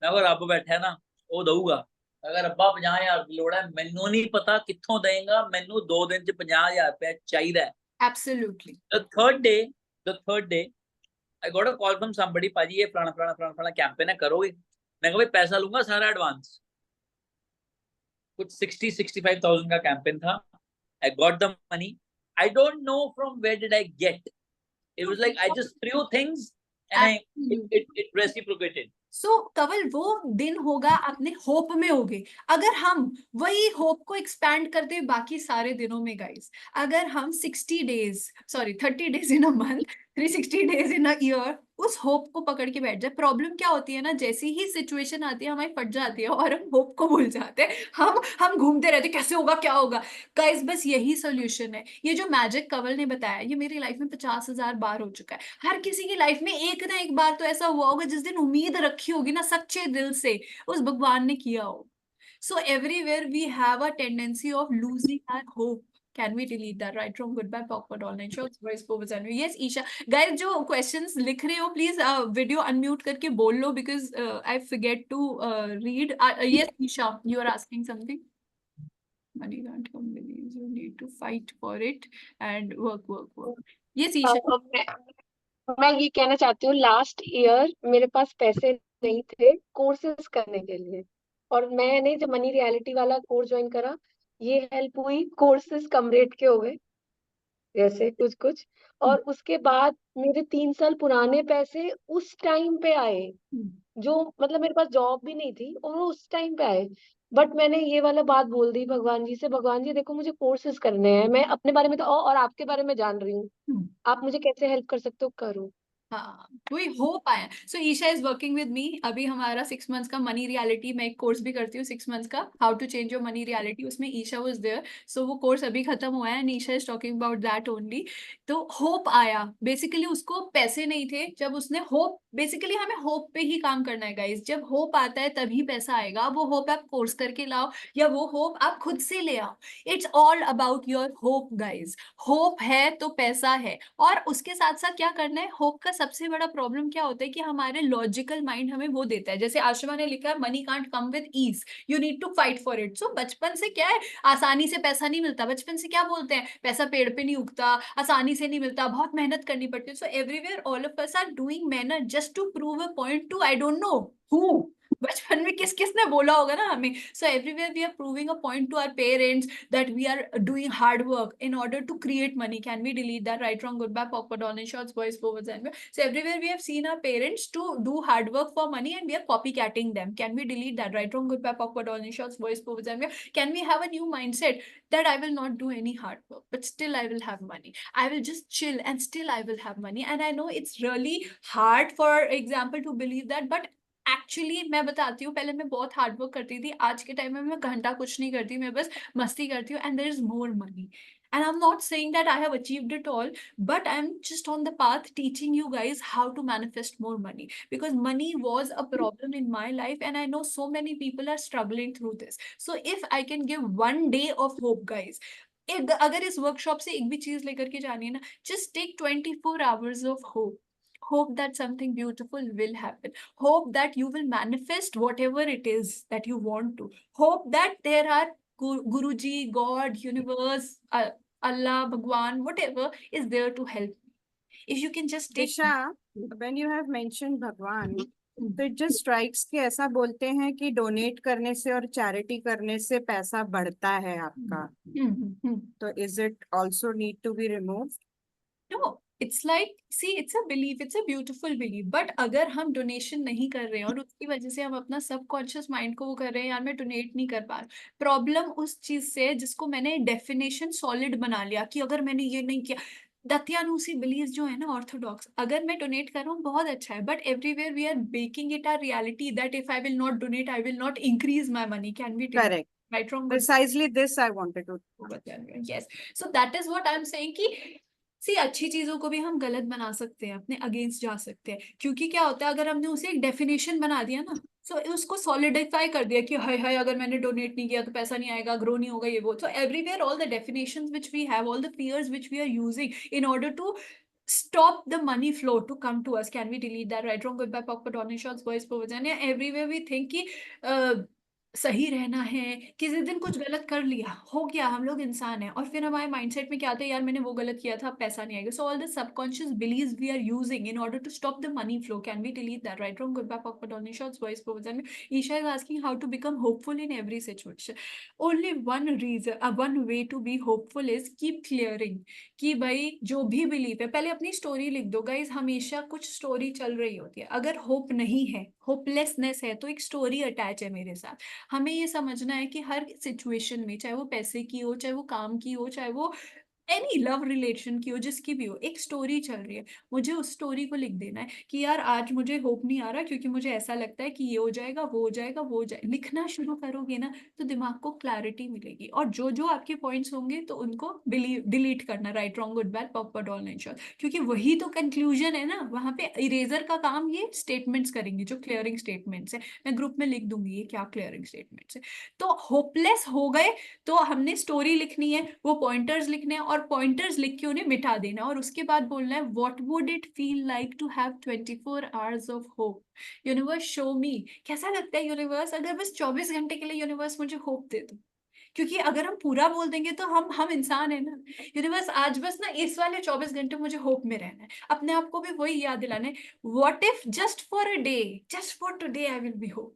मैं अगर आप बैठा है ना, वो दूंगा. अगर अब्बा 50,000 की लोड़ है, मैनू नहीं पता कित्थों देगा, मैनू 2 दिन च 50,000 रुपया चाहिए. Absolutely. The third day, I got a call from somebody, पाजी ये फलाना कैंपेन है, करोगे? मैं कहा भाई पैसा लूंगा सारा एडवांस. कुछ 60-65,000 का कैंपेन था. I got the money. I don't know from where did I get. It was like I just threw things and it reciprocated. सो कवल वो दिन होगा आपने होप में होगे, अगर हम वही होप को एक्सपैंड करते बाकी सारे दिनों में गाइस, अगर हम 30 days in a month, 360 days in a year उस होप को पकड़ के बैठ जाए। प्रॉब्लम क्या होती है ना, जैसी ही सिचुएशन आती है हमारी फट जाती है और हम होप को भूल जाते हैं, हम घूमते रहते कैसे होगा क्या होगा। गाइस बस यही सोल्यूशन है, ये जो मैजिक कवल ने बताया ये मेरी लाइफ में 50,000 बार हो चुका है। हर किसी की लाइफ में एक ना एक बार तो ऐसा हुआ होगा जिस दिन उम्मीद रखी होगी ना सच्चे दिल से, उस भगवान ने किया हो। So everywhere we have a tendency of losing our hope. Can we delete that? Right, wrong, goodbye, awkward, online shows, voice overs, and yes, Isha. Guys, जो questions लिख रहे हो, please video unmute करके बोल लो, because I forget to read. Yes, Isha, you are asking something. Money can't come with ease. You need to fight for it and work. Yes, Isha. मैं ये कहना चाहती हूँ, लास्ट ईयर मेरे पास पैसे नहीं थे कोर्सेज करने के लिए, और मैंने जब मनी रियलिटी वाला कोर्स ज्वाइन करा, ये हेल्प हुई, कोर्सेज कम रेट के हो गए जैसे कुछ, और उसके बाद मेरे 3 साल पुराने पैसे उस टाइम पे आए, जो मतलब मेरे पास जॉब भी नहीं थी और वो उस टाइम पे आए। बट मैंने ये वाला बात बोल दी भगवान जी से, भगवान जी देखो मुझे कोर्सेज करने हैं, मैं अपने बारे में तो और आपके बारे में जान रही हूँ, आप मुझे कैसे हेल्प कर सकते हो, करो। हाँ वही होप आया। So Isha is working with me, अभी हमारा 6 मंथ्स का मनी रियलिटी, मैं एक कोर्स भी करती हूँ 6 मंथ्स का, how to change your money reality, उसमें ईशा वाज देयर। सो वो कोर्स अभी खत्म हुआ है and Isha is talking about that only. तो होप आया, बेसिकली उसको पैसे नहीं थे, जब उसने होप, बेसिकली हमें होप पे ही काम करना है गाइज, जब होप आता है तभी पैसा आएगा। वो होप आप कोर्स करके लाओ या वो होप आप खुद से ले आओ, it's all about your hope guys. Hope है तो पैसा है। और उसके साथ साथ क्या करना है, होप का सबसे बड़ा प्रॉब्लम क्या होता है कि हमारे लॉजिकल माइंड हमें वो देता है, जैसे आशिमा ने लिखा है money can't come with ease, you need to fight for it. So बचपन से क्या है, आसानी से पैसा नहीं मिलता, बचपन से क्या बोलते हैं, पैसा पेड़ पे नहीं उगता, आसानी से नहीं मिलता, बहुत मेहनत करनी पड़ती है। So everywhere all of us are doing मेहनत just to prove a point to I don't know who, बचपन में किस किसने बोला होगा ना हमें। So everywhere we are proving a point to our parents that we are doing hard work in order to create money. Can we delete that? Right, wrong, good, bad, awkward, online shots, voice overs, and so everywhere we have seen our parents to do hard work for money and we are copycatting them. Can we delete that? Right, wrong, good, bad, awkward, online shots, voice overs, and can we have a new mindset that I will not do any hard work but still I will have money, I will just chill and still I will have money? And I know it's really hard for example to believe that, but actually मैं बताती हूँ, पहले मैं बहुत hard work करती थी, आज के टाइम में मैं घंटा कुछ नहीं करती, मैं बस मस्ती करती हूँ and there is more money. And I'm not saying that I have achieved it all, but I'm just on the path teaching you guys how to manifest more money, because money was a problem in my life and I know so many people are struggling through this. So if I can give one day of hope guys, अगर इस workshop से एक भी चीज लेकर के जानी है ना, just take 24 hours of hope. Hope that something beautiful will happen. Hope that you will manifest whatever it is that you want to. Hope that there are Guruji, God, universe, Allah, Bhagwan, whatever is there to help me. If you can just take. Disha, when you have mentioned भगवान, तो it just strikes कि ऐसा बोलते हैं कि donate करने से और चैरिटी करने से पैसा बढ़ता है आपका, तो is it also need to be removed? No, it's like, see, it's a belief, it's a beautiful belief. But अगर हम डोनेशन नहीं कर रहे हैं और उसकी वजह से हम अपना सबकॉन्शियस माइंड को वो कर रहे हैं, यार मैं डोनेट नहीं कर पा रहा, प्रॉब्लम उस चीज से है जिसको मैंने डेफिनेशन सॉलिड बना लिया कि अगर मैंने ये नहीं किया। दत्यानुसी बिलीव जो है ना ऑर्थोडॉक्स, अगर मैं डोनेट कर रहा हूँ बहुत अच्छा है, but everywhere we are backing it our reality that if I will not donate I will not increase my money. Can be correct, right wrong? precisely this I wanted to. Yes, so that is what I am saying कि सी अच्छी चीजों को भी हम गलत बना सकते हैं, अपने अगेंस्ट जा सकते हैं, क्योंकि क्या होता है अगर हमने उसे एक डेफिनेशन बना दिया ना, सो उसको सॉलिडिफाई कर दिया कि हाय हाय अगर मैंने डोनेट नहीं किया तो पैसा नहीं आएगा, ग्रो नहीं होगा, ये वो। So everywhere all the definitions which we have, all the fears which we are using in order to stop the money flow to come to us, can we delete that? Right, wrong, goodbye, pop, donations, voice provision, या everywhere we think कि सही रहना है, किसी दिन कुछ गलत कर लिया, हो गया, हम लोग इंसान हैं, और फिर हमारे माइंडसेट में क्या आता है, यार मैंने वो गलत किया था, पैसा नहीं आएगा। So all the subconscious beliefs we are using in order to stop the money flow, can we delete that? Right, wrong, good bye, pop, donations, voice provision. Isha is asking how to become hopeful in every situation. Only one reason, one way to be hopeful is keep clearing कि भाई जो भी believe है, पहले अपनी story लिख दो guys. हमेशा कुछ स्टोरी चल रही होती है, अगर होप नहीं है, होपलेसनेस है, तो एक स्टोरी अटैच है मेरे साथ। हमें ये समझना है कि हर सिचुएशन में, चाहे वो पैसे की हो, चाहे वो काम की हो, चाहे वो एनी लव रिलेशन की हो, जिसकी भी हो, एक स्टोरी चल रही है। मुझे उस स्टोरी को लिख देना है कि यार आज मुझे होप नहीं आ रहा क्योंकि मुझे ऐसा लगता है कि ये हो जाएगा, वो हो जाएगा, वो हो जाएगा। लिखना शुरू करोगे ना तो दिमाग को क्लैरिटी मिलेगी, और जो जो आपके पॉइंट्स होंगे तो उनको डिलीट करना, right, wrong, good bad, pop, all nine short, क्योंकि वही तो कंक्लूजन है ना। वहां पे इरेजर का काम ये स्टेटमेंट्स करेंगे जो क्लियरिंग स्टेटमेंट्स है। मैं ग्रुप में लिख दूंगी ये क्या क्लियरिंग स्टेटमेंट्स है। तो होपलेस हो गए तो हमने स्टोरी लिखनी है, वो पॉइंटर्स लिखने हैं, और पॉइंटर्स लिख के उन्हें मिटा देना, और उसके बाद बोलना है what would it feel like to have 24 hours of hope. Universe show me, कैसा लगता है यूनिवर्स अगर बस 24 घंटे के लिए यूनिवर्स मुझे होप दे दो। क्योंकि अगर हम पूरा बोल देंगे तो हम इंसान है ना। यूनिवर्स आज बस ना इस वाले 24 घंटे मुझे होप में रहना है, अपने आप को भी वही याद दिलाना है, what if just for a day, just for today I will be hope.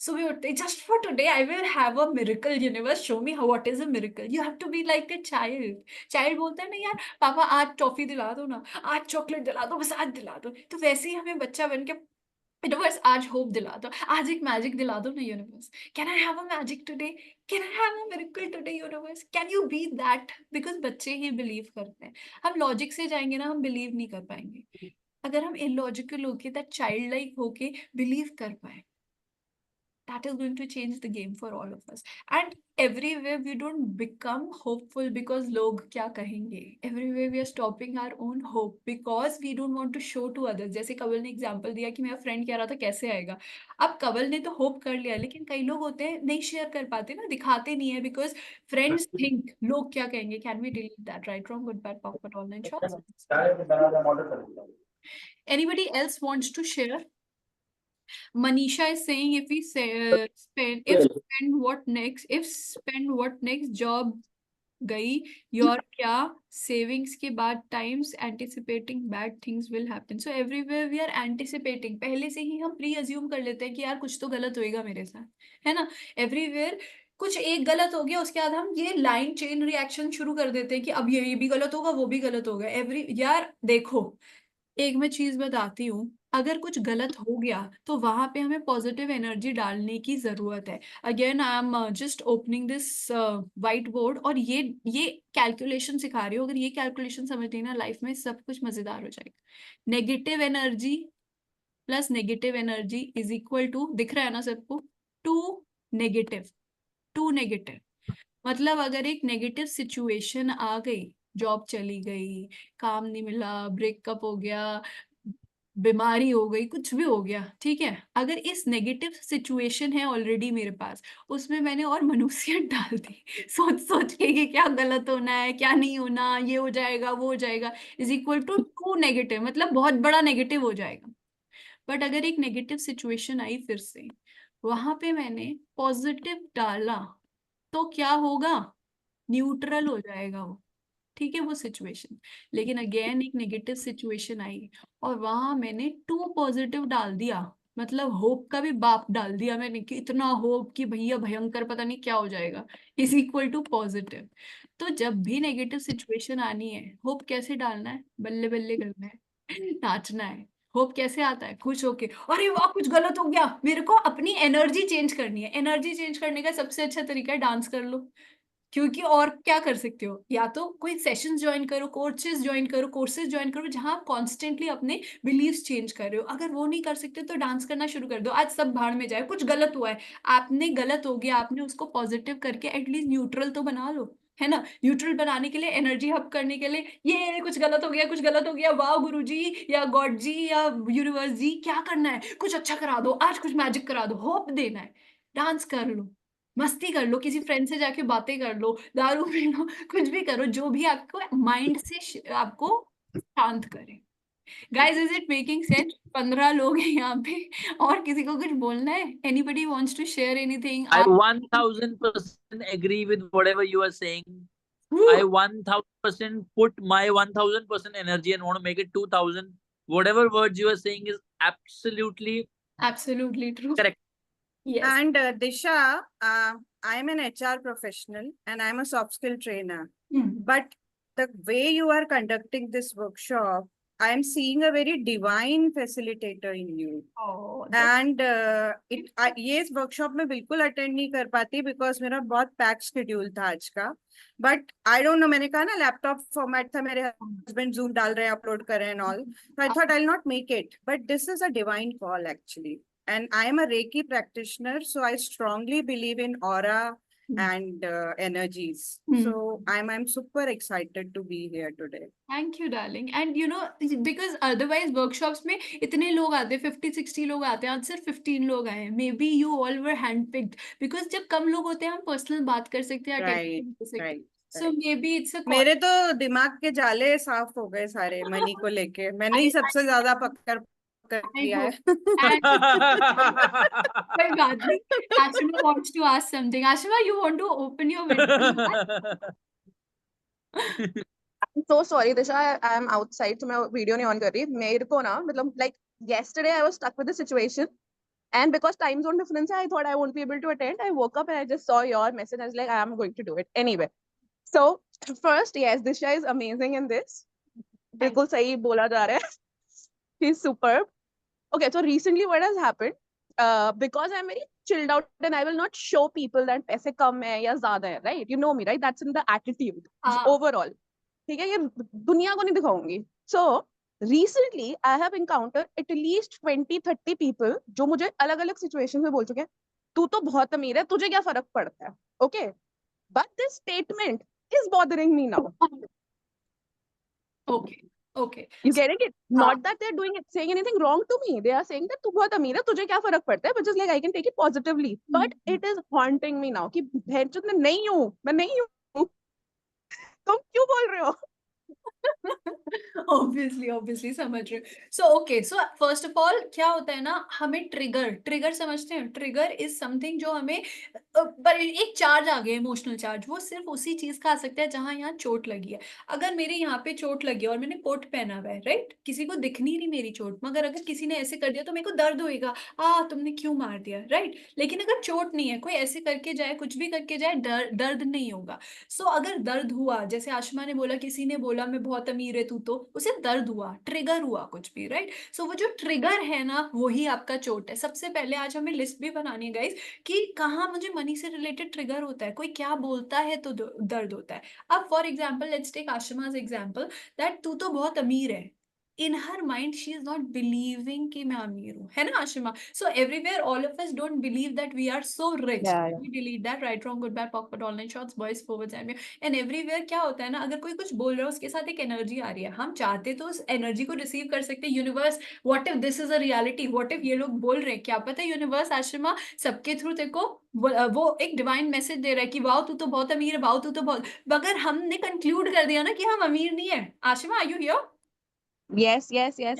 So we would say, just for today, I will have a miracle. Universe, show me how what is a miracle. You have to be like a child. Child बोलता है ना यार पापा आज toffee दिला दो ना, आज चॉकलेट दिला दो, बस आज दिला दो। तो वैसे ही हमें बच्चा बन के यूनिवर्स आज होप दिला दो, आज एक मैजिक दिला दो ना universe. Can I have a magic today? Can I have a miracle today universe? Can you be that? Because बच्चे ही बिलीव करते हैं। हम लॉजिक से जाएंगे ना, हम बिलीव नहीं कर पाएंगे। अगर हम इलॉजिकल होके, दैट चाइल्ड लाइक होके बिलीव कर पाए, that is going to change the game for all of us. And everywhere we don't become hopeful because log kya kahenge. Everywhere we are stopping our own hope because we don't want to show to others. जैसे कवल ने example दिया कि मेरा friend कह रहा था कैसे आएगा। अब कवल ने तो होप कर लिया, लेकिन कई लोग होते हैं नहीं शेयर कर पाते ना, दिखाते नहीं है, बिकॉज फ्रेंड्स थिंक लोग क्या कहेंगे। Can we delete that? Right, wrong, good bad, pop, online shots. Anybody else wants to share? Manisha is saying if we say, spend what next, if spend what next job गई your क्या savings के बाद times anticipating bad things will happen. So everywhere we are anticipating, पहले से ही हम pre assume कर लेते हैं कि यार कुछ तो गलत होएगा मेरे साथ, है ना। everywhere कुछ एक गलत हो गया, उसके बाद हम ये लाइन चेन रिएक्शन शुरू कर देते हैं कि अब ये भी गलत होगा, वो भी गलत होगा। यार देखो, एक मैं चीज बताती हूँ, अगर कुछ गलत हो गया तो वहां पे हमें पॉजिटिव एनर्जी डालने की जरूरत है। Again I am just opening this white board, और ये कैलकुलेशन सिखा रही हूँ। अगर ये कैलकुलेशन समझ ली ना, लाइफ में सब कुछ मजेदार हो जाएगा। Negative energy plus negative energy is equal to, दिख रहा है ना सबको, टू नेगेटिव। मतलब अगर एक नेगेटिव सिचुएशन आ गई, जॉब चली गई, काम नहीं मिला, ब्रेकअप हो गया, बीमारी हो गई, कुछ भी हो गया, ठीक है, अगर इस नेगेटिव सिचुएशन है ऑलरेडी मेरे पास, उसमें मैंने और मनुष्यत डाल दी सोच सोच के कि क्या गलत होना है, क्या नहीं होना, ये हो जाएगा, वो हो जाएगा, is equal to to negative, मतलब बहुत बड़ा नेगेटिव हो जाएगा। बट अगर एक नेगेटिव सिचुएशन आई फिर से, वहां पे मैंने पॉजिटिव डाला, तो क्या होगा, न्यूट्रल हो जाएगा वो, ठीक है वो सिचुएशन। लेकिन अगेन एक नेगेटिव सिचुएशन आई और वहां मैंने 2 पॉजिटिव डाल दिया, मतलब होप का भी बाप डाल दिया मैंने कि इतना होप कि भैया भयंकर पता नहीं क्या हो जाएगा, इज इक्वल टू पॉजिटिव। तो जब भी नेगेटिव सिचुएशन आनी है, होप कैसे डालना है, बल्ले बल्ले करना है, नाचना है। होप कैसे आता है, खुश होके, अरे वाह कुछ गलत हो गया, मेरे को अपनी एनर्जी चेंज करनी है। एनर्जी चेंज करने का सबसे अच्छा तरीका है डांस कर लो, क्योंकि और क्या कर सकते हो, या तो कोई सेशन ज्वाइन करो, कोर्सेज ज्वाइन करो जहां आप कॉन्स्टेंटली अपने बिलीव्स चेंज कर रहे हो। अगर वो नहीं कर सकते तो डांस करना शुरू कर दो। आज सब भाड़ में जाए, कुछ गलत हुआ है, आपने गलत हो गया, आपने उसको पॉजिटिव करके एटलीस्ट न्यूट्रल तो बना लो, है ना। न्यूट्रल बनाने के लिए, एनर्जी हब करने के लिए, ये कुछ गलत हो गया, कुछ गलत हो गया, वाह गुरु जी या गॉड जी या यूनिवर्स जी क्या करना है, कुछ अच्छा करा दो आज, कुछ मैजिक करा दो, होप देना है। डांस कर लो, मस्ती कर लो, किसी फ्रेंड से जाके बातें कर लो, दारू पी लो, कुछ भी करो जो भी आपको माइंड से आपको शांत करे। Guys is it making sense? 15 लोग हैं यहाँ पे, और किसी को कुछ बोलना है? Anybody wants to share anything? I 1000% agree with whatever you are saying. I 1000% put my 1000% energy and want to make it 2000. Whatever words you are saying is absolutely absolutely true. correct. Yes. And Disha, I'm an HR professional and I'm a soft skill trainer. But the way you are conducting this workshop, I'm seeing a very divine facilitator in you. And ये इस workshop में बिल्कुल attend नहीं कर पाती because मेरा बहुत pack schedule था आज का। बट आई डोंट नो, मैंने कहा ना लैपटॉप फॉर्मेट था, मेरे हस्बैंड जूम डाल रहे हैं, अपलोड कर रहे हैं all, so I thought I'll not make it. But this is a divine call actually. And I am a Reiki practitioner, so I strongly believe in aura and energies. So I'm super excited to be here today. Thank you darling. And you know because otherwise workshops में इतने लोग आते हैं, 50-60 लोग आते हैं, आज सिर्फ 15 लोग आए हैं। May be you all were hand picked, because जब कम लोग होते हैं हम पर्सनल बात कर सकते हैं, Right, अटेंड कर सकते हैं। right. So may be it's a मेरे तो दिमाग के जाले साफ हो गए सारे मनी को लेके, मैंने ही सबसे ज्यादा पकड़ कर आई दिया है। होप। एंड कोई बात नहीं, Ashima wants to ask something. Ashima you want to open your window? I'm so sorry, Disha. I'm outside, so मैं वीडियो नहीं ऑन कर रही। मेरे को ना मतलब like yesterday I was stuck with the situation, and because time zone difference, I thought I won't be able to attend. I woke up and I just saw your message. I was like, I am going to do it anyway. So first, yes, Disha is amazing in this. बिल्कुल सही बोला जा रहा है. She's superb. Okay, so recently what has happened? Because I'm very chilled out and I will not show people that पैसे कम है या ज्यादा है, right? You know me, right? That's in the attitude overall. ठीक है, ये दुनिया को नहीं दिखाऊंगी. So recently I have encountered at least 20-30 people जो मुझे अलग अलग सिचुएशन में बोल चुके हैं, तू तो बहुत अमीर है, तुझे क्या फर्क पड़ता है? Okay, but this statement is bothering me now. Okay. You getting it? Not that they're saying anything wrong to me. They are saying that तू बहुत अमीर है, तुझे क्या फर्क पड़ता है? Which is like I can take it positively, but it is haunting me now कि भैंचोद मैं नहीं हूँ, मैं नहीं हूँ, तुम क्यों बोल रहे हो? ऑब्वियसली समझ रहे हो। सो okay, so first of all क्या होता है ना, हमें ट्रिगर समझते हैं। ट्रिगर इज समथिंग जो हमें पर एक चार्ज आ गया, इमोशनल चार्ज, वो सिर्फ उसी चीज का आ सकता है जहां यहाँ चोट लगी है। अगर मेरे यहाँ पे चोट लगी है और मैंने कोट पहना हुआ है, राइट, किसी को दिख नहीं रही मेरी चोट, मगर अगर किसी ने ऐसे कर दिया तो मेरे को दर्द होएगा, तुमने क्यों मार दिया, राइट। लेकिन अगर चोट नहीं है, कोई ऐसे करके जाए, कुछ भी करके जाए, दर्द नहीं होगा। सो अगर दर्द हुआ, जैसे आशिमा ने बोला, किसी ने बोला मैं बहुत अमीर है तू, तो उसे दर्द हुआ, ट्रिगर हुआ कुछ भी, राइट। सो वो जो ट्रिगर है ना, वही आपका चोट है। सबसे पहले आज हमें लिस्ट भी बनानी है गाइस कि कहाँ मुझे मनी से रिलेटेड ट्रिगर होता है, कोई क्या बोलता है तो दर्द होता है। अब for example let's take Ashima's example that तू तो बहुत अमीर है। In her mind she is not believing कि मैं अमीर हूँ, है ना Ashima? So everywhere all of us don't believe that we are so rich. Yeah. We delete that, right, wrong, good, bad, POC, online shots, boys, forwards, and everywhere क्या होता है ना, अगर कोई कुछ बोल रहा है उसके साथ एक एनर्जी आ रही है, हम चाहते तो उस एनर्जी को रिसीव कर सकते हैं। Universe, what if this is a reality, what if ये लोग बोल रहे हैं, क्या पता यूनिवर्स आशिमा सबके थ्रू तेरे को वो एक डिवाइन मैसेज दे रहा है कि वाओ तू तो बहुत अमीर है, वाओ तू तो बहुत, मगर हमने कंक्लूड कर दिया ना कि हम अमीर नहीं है। Ashima, are you here? Yes,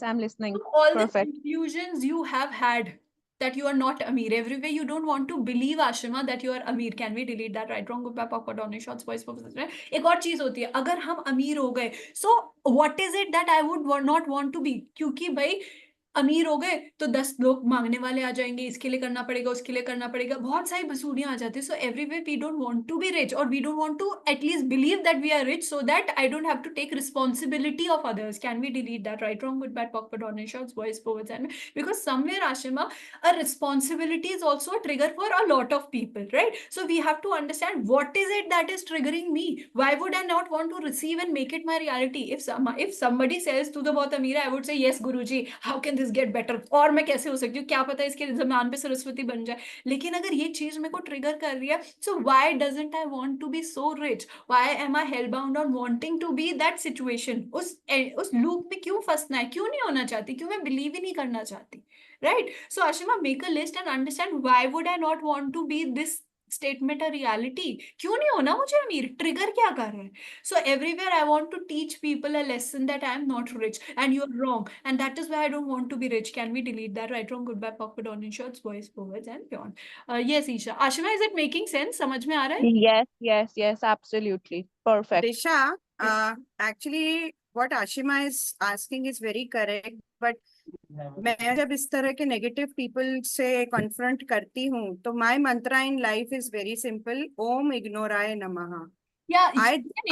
I'm listening. All the Perfect. confusions you have had, that you are not Amir. Everywhere you don't want to believe, Ashima, that you are Amir. Can we delete that? Right, wrong, good, bad, awkward, honest, shots, voice, purpose, right? एक और चीज होती है, अगर हम अमीर हो गए, so what is it that I would not want to be? क्योंकि भाई अमीर हो गए तो 10 लोग मांगने वाले आ जाएंगे, इसके लिए करना पड़ेगा, उसके लिए करना पड़ेगा, बहुत सारी बसूड़ियां आ जाती है. So everywhere we don't want to be rich, और we don't want to at least believe that we are rich, so that I don't have to take responsibility of others. Can we delete that? Right, wrong, good, bad, awkward, honest, shots, voice, purpose, and because somewhere, Ashima, a responsibility is also a trigger for a lot of people, right? So we have to understand what is it that is triggering me. Why would I not want to receive and make it my reality? If somebody says to the बहुत अमीर, I would say yes Guruji, how can this get better? और मैं कैसे हो सकती हूँ, क्या पता इसके जमान पे सरस्वती बन जाए. लेकिन अगर ये चीज मेरे को ट्रिगर कर रही है, so why doesn't I want to be so rich? Why am I hellbound on wanting to be that situation? उस लूप में क्यों फंसना है? क्यों नहीं होना चाहती? क्यों मैं बिलीव ही नहीं करना चाहती? Right? So Ashima, make a list and understand why would I not want to be this statement a reality? क्यों नहीं होना मुझे अमीर? ट्रिगर क्या कर रहा है? So everywhere I want to teach people a lesson that I am not rich and you're wrong, and that is why I don't want to be rich. Can we delete that? Right, wrong, good, bad, awkward, honest, shots, voice, forwards, and beyond. Yes, Isha. Ashima, is it making sense? समझ में आ रहा है? Yes, yes, yes, absolutely. Perfect. Disha, actually, what Ashima is asking is very correct, but मैं जब इस तरह के negative people से कन्फ्रंट करती हूँ तो my mantra in life is very simple, Om इग्नोराय नमः. Yeah,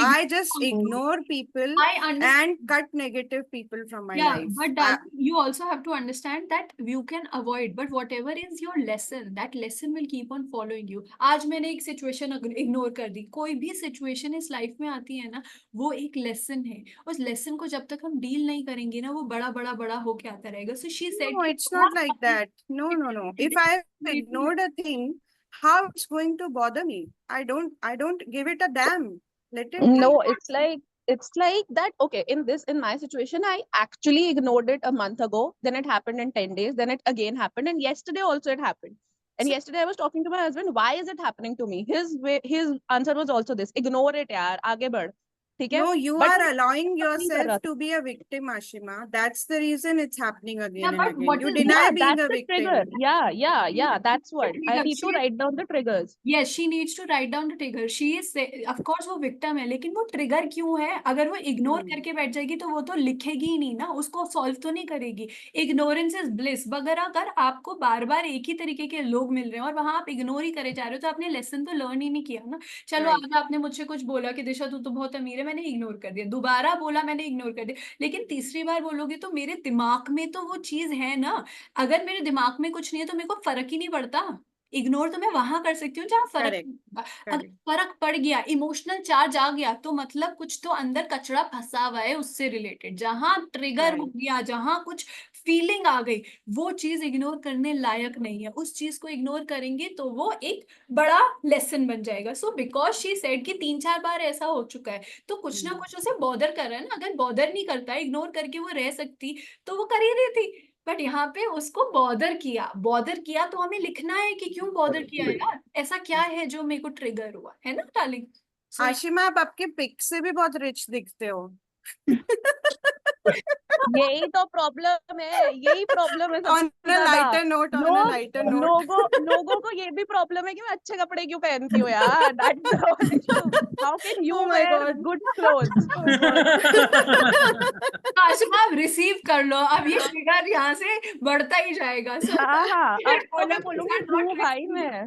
I just ignore people I understand. and cut negative people from my Yeah, life. but darling, you also have to understand that you can avoid, but whatever is your lesson, that lesson will keep on following you. आज मैंने एक situation ignore कर दी. कोई भी situation इस life में आती है ना, वो एक लेसन है. उस लेसन को जब तक हम डील नहीं करेंगे ना, वो बड़ा बड़ा बड़ा होके आता रहेगा. So she said, No, it's not like that. No, no, no. If I ignored a thing, how it's going to bother me? I don't give it a damn. Let it No, be. it's like that. Okay, in my situation, I actually ignored it a month ago. Then it happened in 10 days. Then it again happened, and yesterday also it happened. And yesterday I was talking to my husband. Why is it happening to me? His answer was also this: ignore it, yaar. आगे बढ़. ठीक है? No, you But are allowing नहीं कर yourself रहा to be a victim, Ashima. That's the reason it's happening again Yeah, and but again. what You is- deny Yeah, being that's a the victim. trigger. Yeah. That's what I trigger. need to write down the triggers. Yes, she needs to write down the trigger. She is, of course, वो victim है, लेकिन वो trigger क्यों है? अगर वो ignore करके बैठ जाएगी तो वो तो लिखेगी ही नहीं ना, उसको solve तो नहीं करेगी. Ignorance is bliss. वगैरह अगर आपको बार बार एक ही तरीके के लोग मिल रहे हैं और वहां आप इग्नोर ही करे जा रहे हो, तो आपने लेसन तो लर्न ही नहीं किया ना. चलो, Right. आज आपने मुझसे कुछ बोला कि दिशा तू तो बहुत अमीर है, मैंने इग्नोर कर दिया. दोबारा बोला, मैंने इग्नोर कर दिया. लेकिन तीसरी बार बोलोगे तो मेरे दिमाग में तो वो चीज है ना. अगर मेरे दिमाग में कुछ नहीं है तो मेरे को फर्क ही नहीं पड़ता. इग्नोर तो मैं वहां कर सकती हूँ जहां फर्क Correct. नहीं पड़ता. अगर Correct. फर्क पड़ गया, इमोशनल चार्ज आ गया, तो मतलब कुछ तो अंदर कचरा फंसा हुआ है उससे रिलेटेड. जहां ट्रिगर हो Right. गया, जहां कुछ फीलिंग आ गई, वो चीज इग्नोर करने लायक नहीं है. उस चीज को इग्नोर करेंगे तो वो एक बड़ा लेसन बन जाएगा. सो बिकॉज शी सेड कि 3-4 बार ऐसा हो चुका है, तो कुछ ना कुछ उसे बॉदर कर रहा है ना. अगर बॉदर नहीं करता, इग्नोर करके वो रह सकती, तो वो कर ही रही थी. बट यहाँ पे उसको बॉदर किया तो हमें लिखना है कि क्यों बॉदर किया है यार, ऐसा क्या है जो मेरे को ट्रिगर हुआ है ना डार्लिंग. सो आशिमा, आप आपके पिक से भी बहुत रिच दिखते हो. यही तो प्रॉब्लम है, यही प्रॉब्लम है On सबसे a ज्यादा. lighter note, on a lighter note. लोगों को ये भी प्रॉब्लम है कि मैं अच्छे कपड़े क्यों पहनती हूँ यार. That's the whole issue. How can you Oh my wear God. good clothes? Ashima, आप रिसीव कर लो. अब ये ट्रिगर यहाँ से बढ़ता ही जाएगा. So हाँ, अब मैं बोलूंगी क्यों भाई मैं.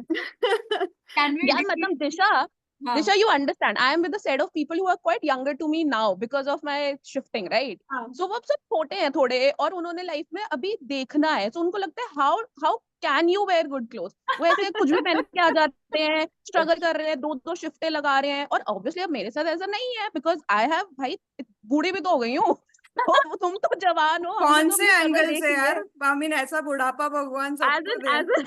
can we यार मतलब दिशा, हाँ, Disha, you understand, I am with a set of people who are quite younger to me now because of my shifting, right? हाँ. So वो सब छोटे हैं थोड़े, और उन्होंने लाइफ में अभी देखना है, so उनको लगता है how can you wear good clothes? वो ऐसे कुछ भी पहन के आ जाते हैं, स्ट्रगल कर रहे हैं, 2-2 शिफ्टें लगा रहे हैं. और ऑब्वियसली अब मेरे साथ ऐसा नहीं है बिकॉज आई हैव, भाई बूढ़ी भी तो हो गई हूँ. तो तुम तो जवान हो. कौन से एंगल से यार? I mean, ऐसा बुढ़ापा भगवान सबको दे.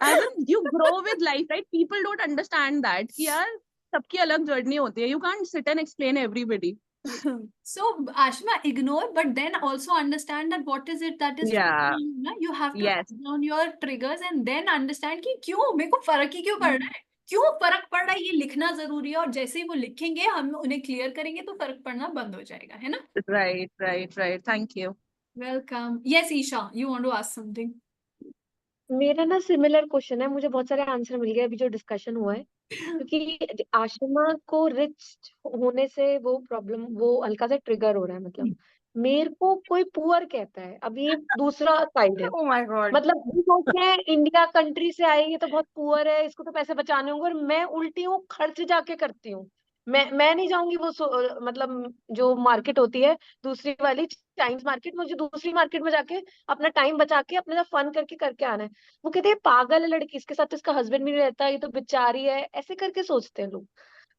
As in, you grow with life, right? People don't understand that कि यार सबकी अलग जर्नी होती है. You can't sit and explain everybody. So Ashima, ignore, but then also understand that what is it that is Yeah. triggering you, ना? You have to Yes. write down your triggers and then understand कि क्यों मेरे को फर्क ही क्यों पड़ रहा है, क्यों फर्क पड़ रहा है, ये लिखना जरूरी है. और जैसे ही वो लिखेंगे, हम उन्हें क्लियर करेंगे तो फर्क पड़ना बंद हो जाएगा, है ना. Right. Thank you. Welcome. Yes, Isha, you want to ask something? मेरा ना सिमिलर क्वेश्चन है, मुझे बहुत सारे आंसर मिल गए अभी जो डिस्कशन हुआ है। क्योंकि आशिमा को रिच होने से वो प्रॉब्लम, वो हल्का सा ट्रिगर हो रहा है। मतलब मेरे को कोई पुअर कहता है, अब ये दूसरा साइड है। Oh my God. मतलब हम सोचते हैं इंडिया कंट्री से आई, ये तो बहुत पुअर है, इसको तो पैसे बचाने होंगे, और मैं उल्टी हूँ, खर्च जाके करती हूँ। मैं नहीं जाऊंगी वो मतलब जो मार्केट होती है दूसरी वाली, चाइनीज मार्केट, मुझे दूसरी मार्केट में जाके अपना टाइम बचा के अपने साथ फन करके करके आना है। वो कहते हैं पागल है लड़की, इसके साथ तो इसका हस्बैंड भी नहीं रहता, ये तो बेचारी है, ऐसे करके सोचते हैं लोग।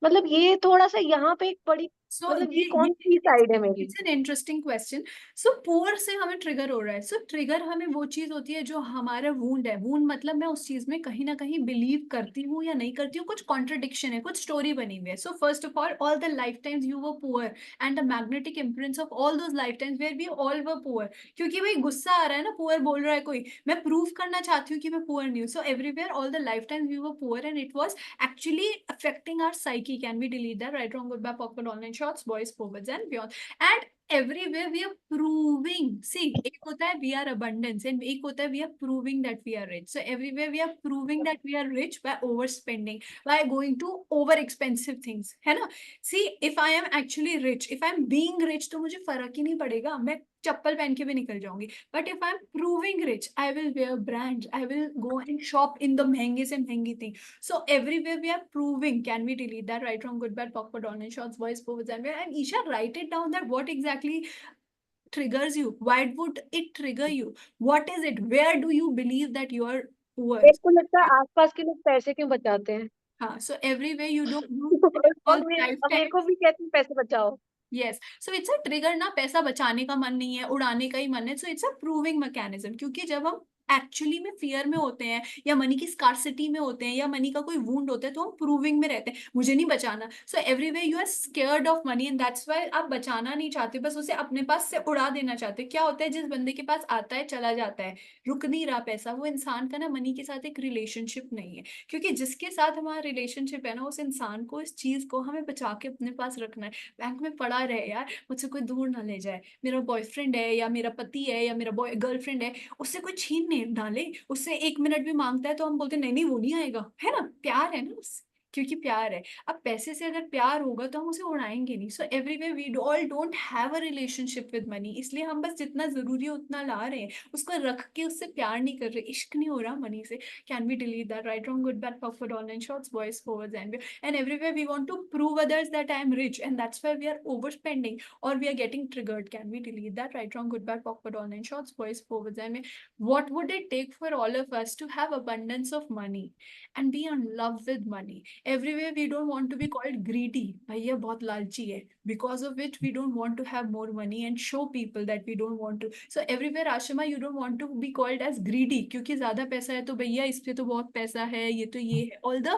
मतलब ये थोड़ा सा यहाँ पे एक बड़ी, So मतलब ये ये कौन सी साइड है मेरी? It's an interesting question. So poor से हमें ट्रिगर हो रहा है। सो ट्रिगर हमें वो चीज होती है जो हमारा वूंड है। वूंड मतलब मैं उस चीज में कहीं ना कहीं बिलीव करती हूँ या नहीं करती हूँ, कुछ कॉन्ट्रडिक्शन है, कुछ स्टोरी बनी हुई है। So first of all the life times you were poor and the magnetic imprints of all those life times where we all were poor. क्योंकि भाई गुस्सा आ रहा है ना, पुअर बोल रहा है कोई, मैं प्रूव करना चाहती हूँ कि मैं पुअर नहीं हूँ। So everywhere all the life times we were poor and it was actually affecting our psyche. Can we delete that? Right, wrong, goodbye, awkward, online shots, boys, forwards, and beyond. And everywhere we are proving. See, एक होता है we are abundance and एक होता है we are proving that we are rich. So everywhere we are proving that we are rich by overspending, by going to over expensive things, है ना? See, if I am actually rich, if I am being rich, तो मुझे फर्क ही नहीं पड़ेगा, मैं चप्पल पहन के भी निकल जाऊंगी। But if I'm proving rich, I will wear brands, I will go and shop in the महंगे से महंगी thing. So everywhere we are proving. Can we delete that? Right, wrong, good, bad, awkward, online shots, voice, forwards, and Isha, write it down that what exactly triggers you. Why would it trigger you? What is it? Where do you believe that you are poor? मेरे को लगता है आसपास के लोग पैसे क्यों बचाते हैं। So everywhere you don't use all अब मेरे अब मेरे lifetime. को भी कहते हैं पैसे बचाओ। Yes, so it's a trigger ना, पैसा बचाने का मन नहीं है, उड़ाने का ही मन है। So it's a proving mechanism, क्योंकि जब हम एक्चुअली में फियर में होते हैं या मनी की स्कार्सिटी में होते हैं या मनी का कोई वूंड होता है, तो हम प्रूविंग में रहते हैं, मुझे नहीं बचाना। So everywhere you are scared of money and that's why आप बचाना नहीं चाहते, बस उसे अपने पास से उड़ा देना चाहते। क्या होता है, जिस बंदे के पास आता है चला जाता है, रुक नहीं रहा पैसा, वो इंसान का ना मनी के साथ एक रिलेशनशिप नहीं है। क्योंकि जिसके साथ हमारा रिलेशनशिप है ना, उस इंसान को, इस चीज को हमें बचा के अपने पास रखना है। बैंक में पड़ा रहे यार, मुझसे कोई दूर ना ले जाए, मेरा बॉयफ्रेंड है या मेरा पति है या मेरा बॉय गर्लफ्रेंड है, उससे कोई छीन नहीं डाले। उससे 1 मिनट भी मांगता है तो हम बोलते नहीं नहीं वो नहीं आएगा, है ना, प्यार है ना उससे, क्योंकि प्यार है। अब पैसे से अगर प्यार होगा तो हम उसे उड़ाएंगे नहीं। So everywhere we all don't have a relationship with money, इसलिए हम बस जितना जरूरी है उतना ला रहे हैं, उसको रख के उससे प्यार नहीं कर रहे, इश्क नहीं हो रहा मनी से। Can we delete that? Right, wrong, good, bad, perfect, online shots, boys, forwards, and everywhere we want to prove others that I am rich, and that's why we are overspending or we are getting triggered. Can we delete that? Right, wrong, good, bad, awkward, online shots, boys, forwards, what would it take for all of us to have abundance of money and be in love with money? Everywhere we don't want to be called greedy, bhaiya bahut lalchi hai, because of which we don't want to have more money and show people that we don't want to. So everywhere, Ashima, you don't want to be called as greedy, क्योंकि ज्यादा पैसा है तो भैया इस पे तो बहुत पैसा है, ये तो ये है, all the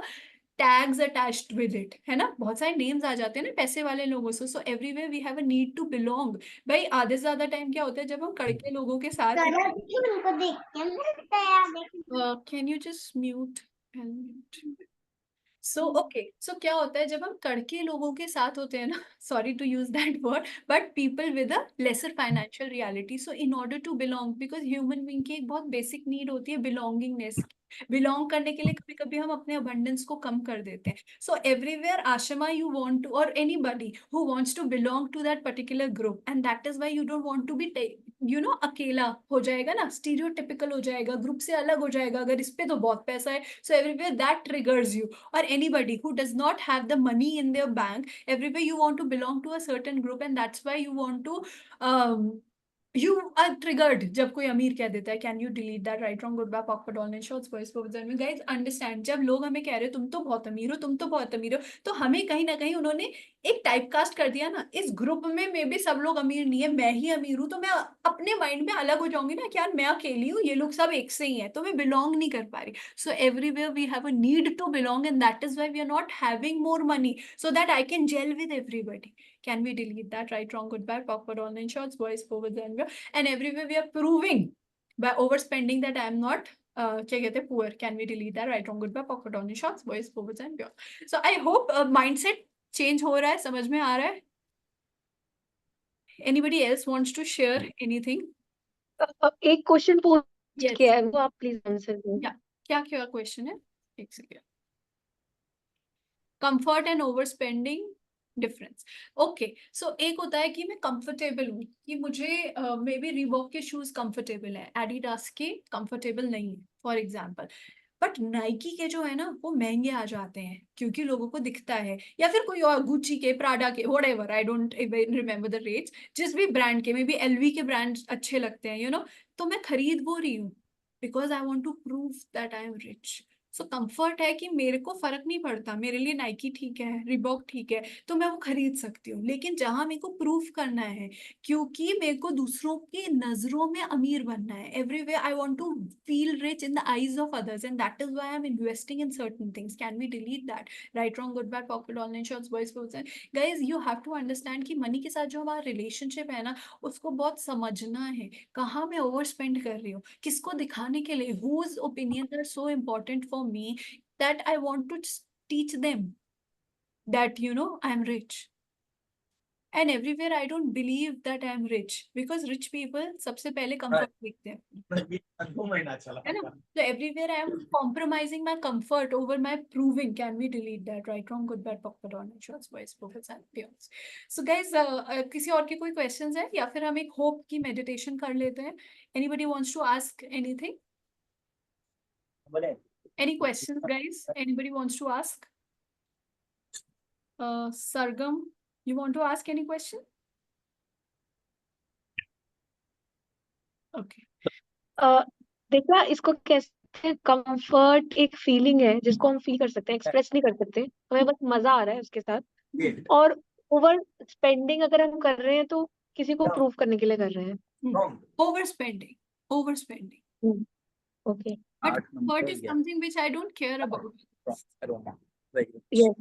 tags attached with it, है ना, बहुत सारे नेम्स आ जाते हैं ना पैसे वाले लोगों से। So everywhere we have a need to belong. भाई आधे से ज्यादा टाइम क्या होता है जब हम कड़के लोगों के साथ, can you just mute? So okay, so क्या होता है जब हम कड़के लोगों के साथ होते हैं ना, sorry to use that word, but people with a lesser financial reality. So in order to belong, because human being की एक बहुत बेसिक नीड होती है बिलोंगिंगनेस, बिलोंग करने के लिए कभी कभी हम अपने अबंडेंस को कम कर देते हैं। So everywhere Ashma, you want to, और anybody who wants to belong to that particular group, and that is why you don't want to be अकेला हो जाएगा ना, स्टीरियोटिपिकल हो जाएगा, ग्रुप से अलग हो जाएगा, अगर इस पे तो बहुत पैसा है। So everywhere that triggers you, or anybody who does not have the money in their bank, everywhere you want to belong to a certain group, and that's why you want to you are triggered जब कोई अमीर कह देता है। Can you delete that? Right, wrong, good, bad, awkward, online shots, boys, forwards, and guys understand, जब लोग हमें कह रहे हो तुम तो बहुत अमीर हो, तुम तो बहुत अमीर हो, तो हमें कहीं ना कहीं उन्होंने एक टाइप कास्ट कर दिया ना, इस ग्रुप में मे भी सब लोग अमीर नहीं है, मैं ही अमीर हूं, तो मैं अपने माइंड में अलग हो जाऊंगी ना कि यार मैं अकेली हूँ, ये लोग सब एक से ही है, तो मैं बिलोंग नहीं कर पा रही। So everywhere we have a need to belong, and that is why we are not having more money so that I can gel with everybody. Can we delete that? Right, wrong, good, bad, awkward, online shots, boys, forwards, and everywhere we are proving by overspending that I am not क्या कहते हैं poor. Can we delete that? Right, wrong, good, bad, awkward, online shots, boys, forwards, and beyond. So I hope mindset change हो रहा है, समझ में आ रहा है? Anybody else wants to share anything? एक क्वेश्चन पूछ Yes. किया है वो, आप प्लीज आंसर दो। Yeah. क्या क्या क्वेश्चन है? एक second. Comfort and over spending difference. Okay, so एक होता है कि मैं कंफर्टेबल हूँ, कि मुझे मे बी रीबॉक के शूज कंफर्टेबल है, एडिडास के कंफर्टेबल नहीं है फॉर एग्जाम्पल। बट नाइकी के जो है ना वो महंगे आ जाते हैं क्योंकि लोगों को दिखता है, या फिर कोई और गुच्ची के, प्राडा के, whatever, I don't remember the rates, जिस भी ब्रांड के, मे बी एलवी के ब्रांड अच्छे लगते हैं, तो मैं खरीद वो रही हूँ because I want to prove that I am rich. So comfort है कि मेरे को फर्क नहीं पड़ता, मेरे लिए नाइकी ठीक है, रिबॉक ठीक है, तो मैं वो खरीद सकती हूँ। लेकिन जहां मेरे को प्रूफ करना है, क्योंकि मेरे को दूसरों की नजरों में अमीर बनना है, everywhere I want to feel rich in the eyes of others, and that is why I am investing in certain things. Can we delete that? Right, wrong, good, bad, pocket, online shorts, boys clothes. Guys, you have to understand कि money के साथ जो हमारा relationship है ना, उसको बहुत समझना है। कहाँ मैं ओवर स्पेंड कर रही हूँ, किसको दिखाने के लिए, whose opinions are so important for me that I want to teach them that I am rich. And everywhere I don't believe that I am rich, because rich people सबसे पहले comfort देखते हैं, है ना? So everywhere I am compromising my comfort over my proving. Can we delete that? Right, wrong, good, bad, popular, online, shorts, boys, prophets and peons. So guys, किसी और के कोई questions है, या फिर हम एक hope की meditation कर लेते हैं? Anybody wants to ask anything? Any questions, guys? Anybody wants to ask? Sargam, you want to ask any question? Okay. देखा, इसको कैसे, कंफर्ट एक फीलिंग है जिसको हम फील कर सकते हैं, एक्सप्रेस नहीं कर सकते, हमें बस मजा आ रहा है उसके साथ। और ओवर स्पेंडिंग अगर हम कर रहे हैं तो किसी को प्रूव करने के लिए कर रहे हैं। Overspending. Overspending. Okay, But comfort is something which I don't care about. Yes.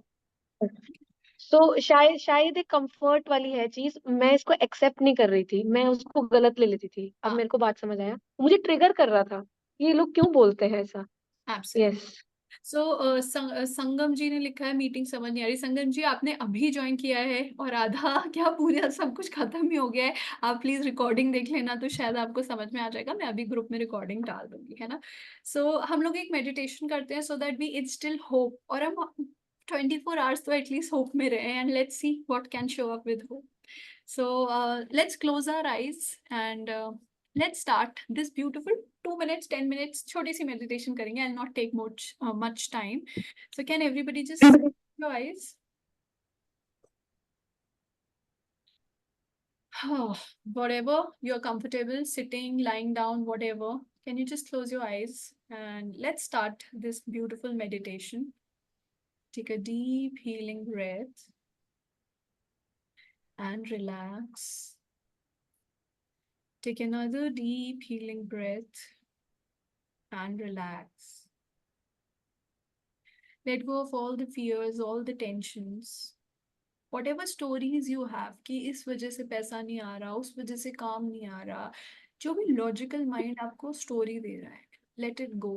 So शायद एक कंफर्ट वाली है चीज, मैं इसको एक्सेप्ट नहीं कर रही थी, मैं उसको गलत ले लेती थी। अब हाँ। मेरे को बात समझ आया, मुझे ट्रिगर कर रहा था ये लोग क्यों बोलते हैं ऐसा। Absolutely. यस। सो संगम जी ने लिखा है मीटिंग समझ नहीं आ रही। संगम जी, आपने अभी ज्वाइन किया है और आधा क्या पूरा सब कुछ खत्म ही हो गया है। आप प्लीज रिकॉर्डिंग देख लेना तो शायद आपको समझ में आ जाएगा। मैं अभी ग्रुप में रिकॉर्डिंग डाल दूंगी, है ना? सो हम लोग एक मेडिटेशन करते हैं so that we instil hope, और हम 24 आवर्स तो एटलीस्ट होप में रहे, and let's see what can show up with hope. So let's close our eyes and let's start this beautiful 2 minutes, 10 minutes, छोटी सी meditation करेंगे. I'll not take much time. So can everybody just close your eyes? Whatever you're comfortable, sitting, lying down, whatever. Can you just close your eyes and let's start this beautiful meditation. Take a deep healing breath and relax. Take another deep healing breath and relax. Let go of all the fears, all the tensions, whatever stories you have कि इस वजह से पैसा नहीं आ रहा, उस वजह से काम नहीं आ रहा, जो भी लॉजिकल माइंड आपको स्टोरी दे रहा है, let it go.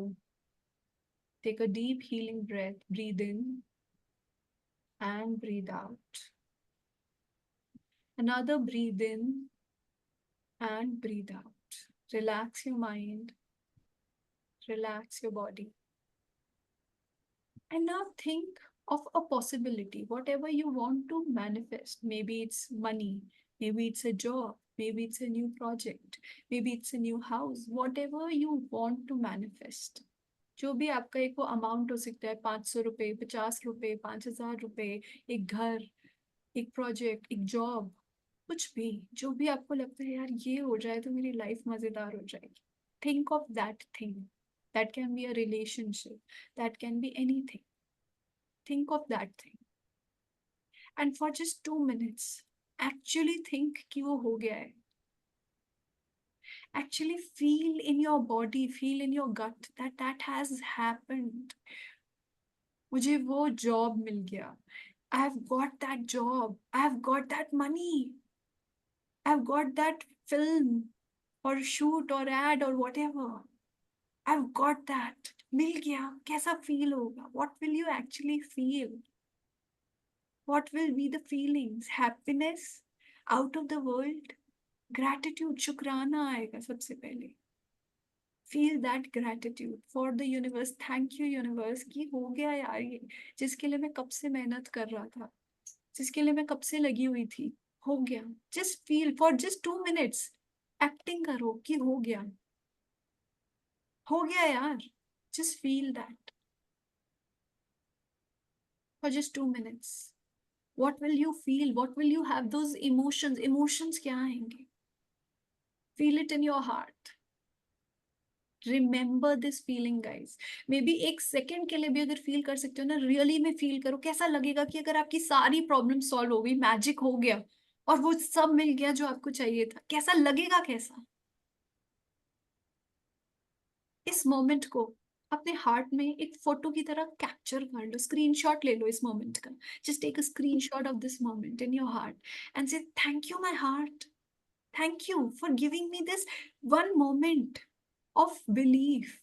Take a deep healing breath, breathe in and breathe out. Another breathe in and breathe out. Relax your mind, relax your body. And now think of a possibility, whatever you want to manifest. Maybe it's money, maybe it's a job, maybe it's a new project, maybe it's a new house, whatever you want to manifest. जो भी आपका एक वो amount हो सकता है, 500 रुपए, 50 रुपए, 5,000 रुपए, एक घर, एक प्रोजेक्ट, एक जॉब, कुछ भी, जो भी आपको लगता है यार ये हो जाए तो मेरी लाइफ मजेदार हो जाएगी. Think of that thing. That can be a relationship, that can be anything. Think of that thing. And for just 2 minutes, actually think कि वो हो गया है. Actually feel in your body, feel in your gut that that has happened. मुझे वो job मिल गया. I've got that job. I've got that money. I've got that film or shoot or ad or whatever. I've got that. मिल गया. कैसा feel होगा? What will you actually feel? What will be the feelings? Happiness? Out of the world? Gratitude, शुक्राना आएगा सबसे पहले। Feel that gratitude for the universe. Thank you universe कि हो गया यार ये, जिसके लिए मैं कब से मेहनत कर रहा था, जिसके लिए मैं कब से लगी हुई थी, हो गया। Just feel for just 2 minutes, acting करो कि हो गया यार। Just feel that for just 2 minutes. What will you feel? What will you have? Those emotions. Emotions क्या आएंगे? Feel it in your heart. Remember this feeling, guys. Maybe एक second के लिए भी अगर फील कर सकते हो ना, रियली में फील करो कैसा लगेगा कि अगर आपकी सारी प्रॉब्लम सॉल्व हो गई, मैजिक हो गया और वो सब मिल गया जो आपको चाहिए था, कैसा लगेगा? कैसा इस मोमेंट को अपने हार्ट में एक फोटो की तरह कैप्चर कर लो, स्क्रीनशॉट ले लो इस मोमेंट का। Just take a screenshot of this moment in your heart and say thank you my heart, thank you for giving me this one moment of belief.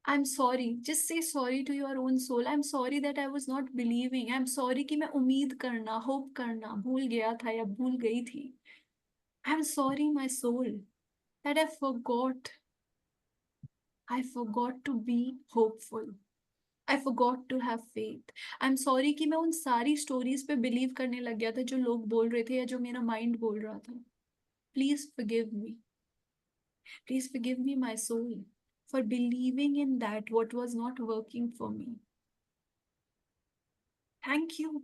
I'm sorry. Just say sorry to your own soul. I'm sorry that I was not believing. I'm sorry कि मैं उम्मीद करना, hope करना भूल गया था या भूल गई थी. I'm sorry, my soul, that I forgot to be hopeful. I forgot to have faith. I'm sorry कि मैं उन सारी stories पे believe करने लग गया था जो लोग बोल रहे थे या जो मेरा mind बोल रहा था. Please forgive me. Please forgive me, my soul, for believing in that what was not working for me. Thank you.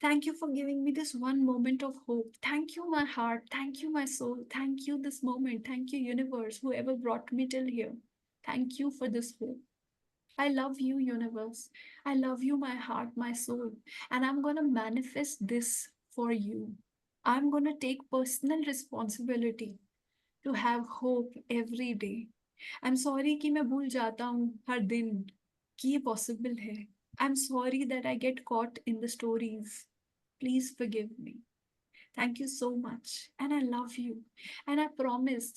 Thank you for giving me this one moment of hope. Thank you, my heart. Thank you, my soul. Thank you, this moment. Thank you, universe, whoever brought me till here. Thank you for this hope. I love you, universe. I love you, my heart, my soul. And I'm going to manifest this for you. I'm going to take personal responsibility to have hope every day. I'm sorry कि मैं भूल जाता हूँ हर दिन कि ये possible है. I'm sorry that I get caught in the stories. Please forgive me. Thank you so much. And I love you. And I promise,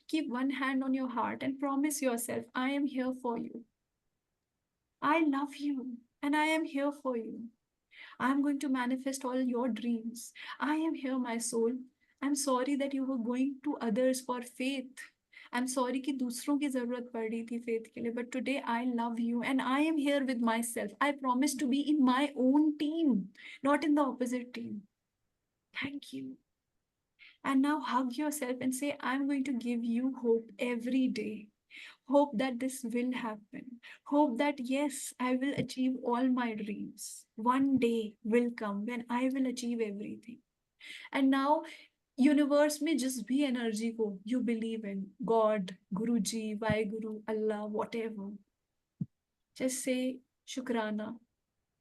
keep one hand on your heart and promise yourself, I am here for you. I love you and I am here for you. I'm going to manifest all your dreams. I am here, my soul. I'm sorry that you were going to others for faith. I'm sorry कि दूसरों की जरूरत पड़ रही थी faith के लिए. But today I love you and I am here with myself. I promise to be in my own team, not in the opposite team. Thank you. And now hug yourself and say, I'm going to give you hope every day. Hope that this will happen. Hope that yes, I will achieve all my dreams. One day will come when I will achieve everything. And now, universe में जिस भी energy को you believe in, God, Guruji, Vaheguru, Allah, whatever, just say शुक्राना,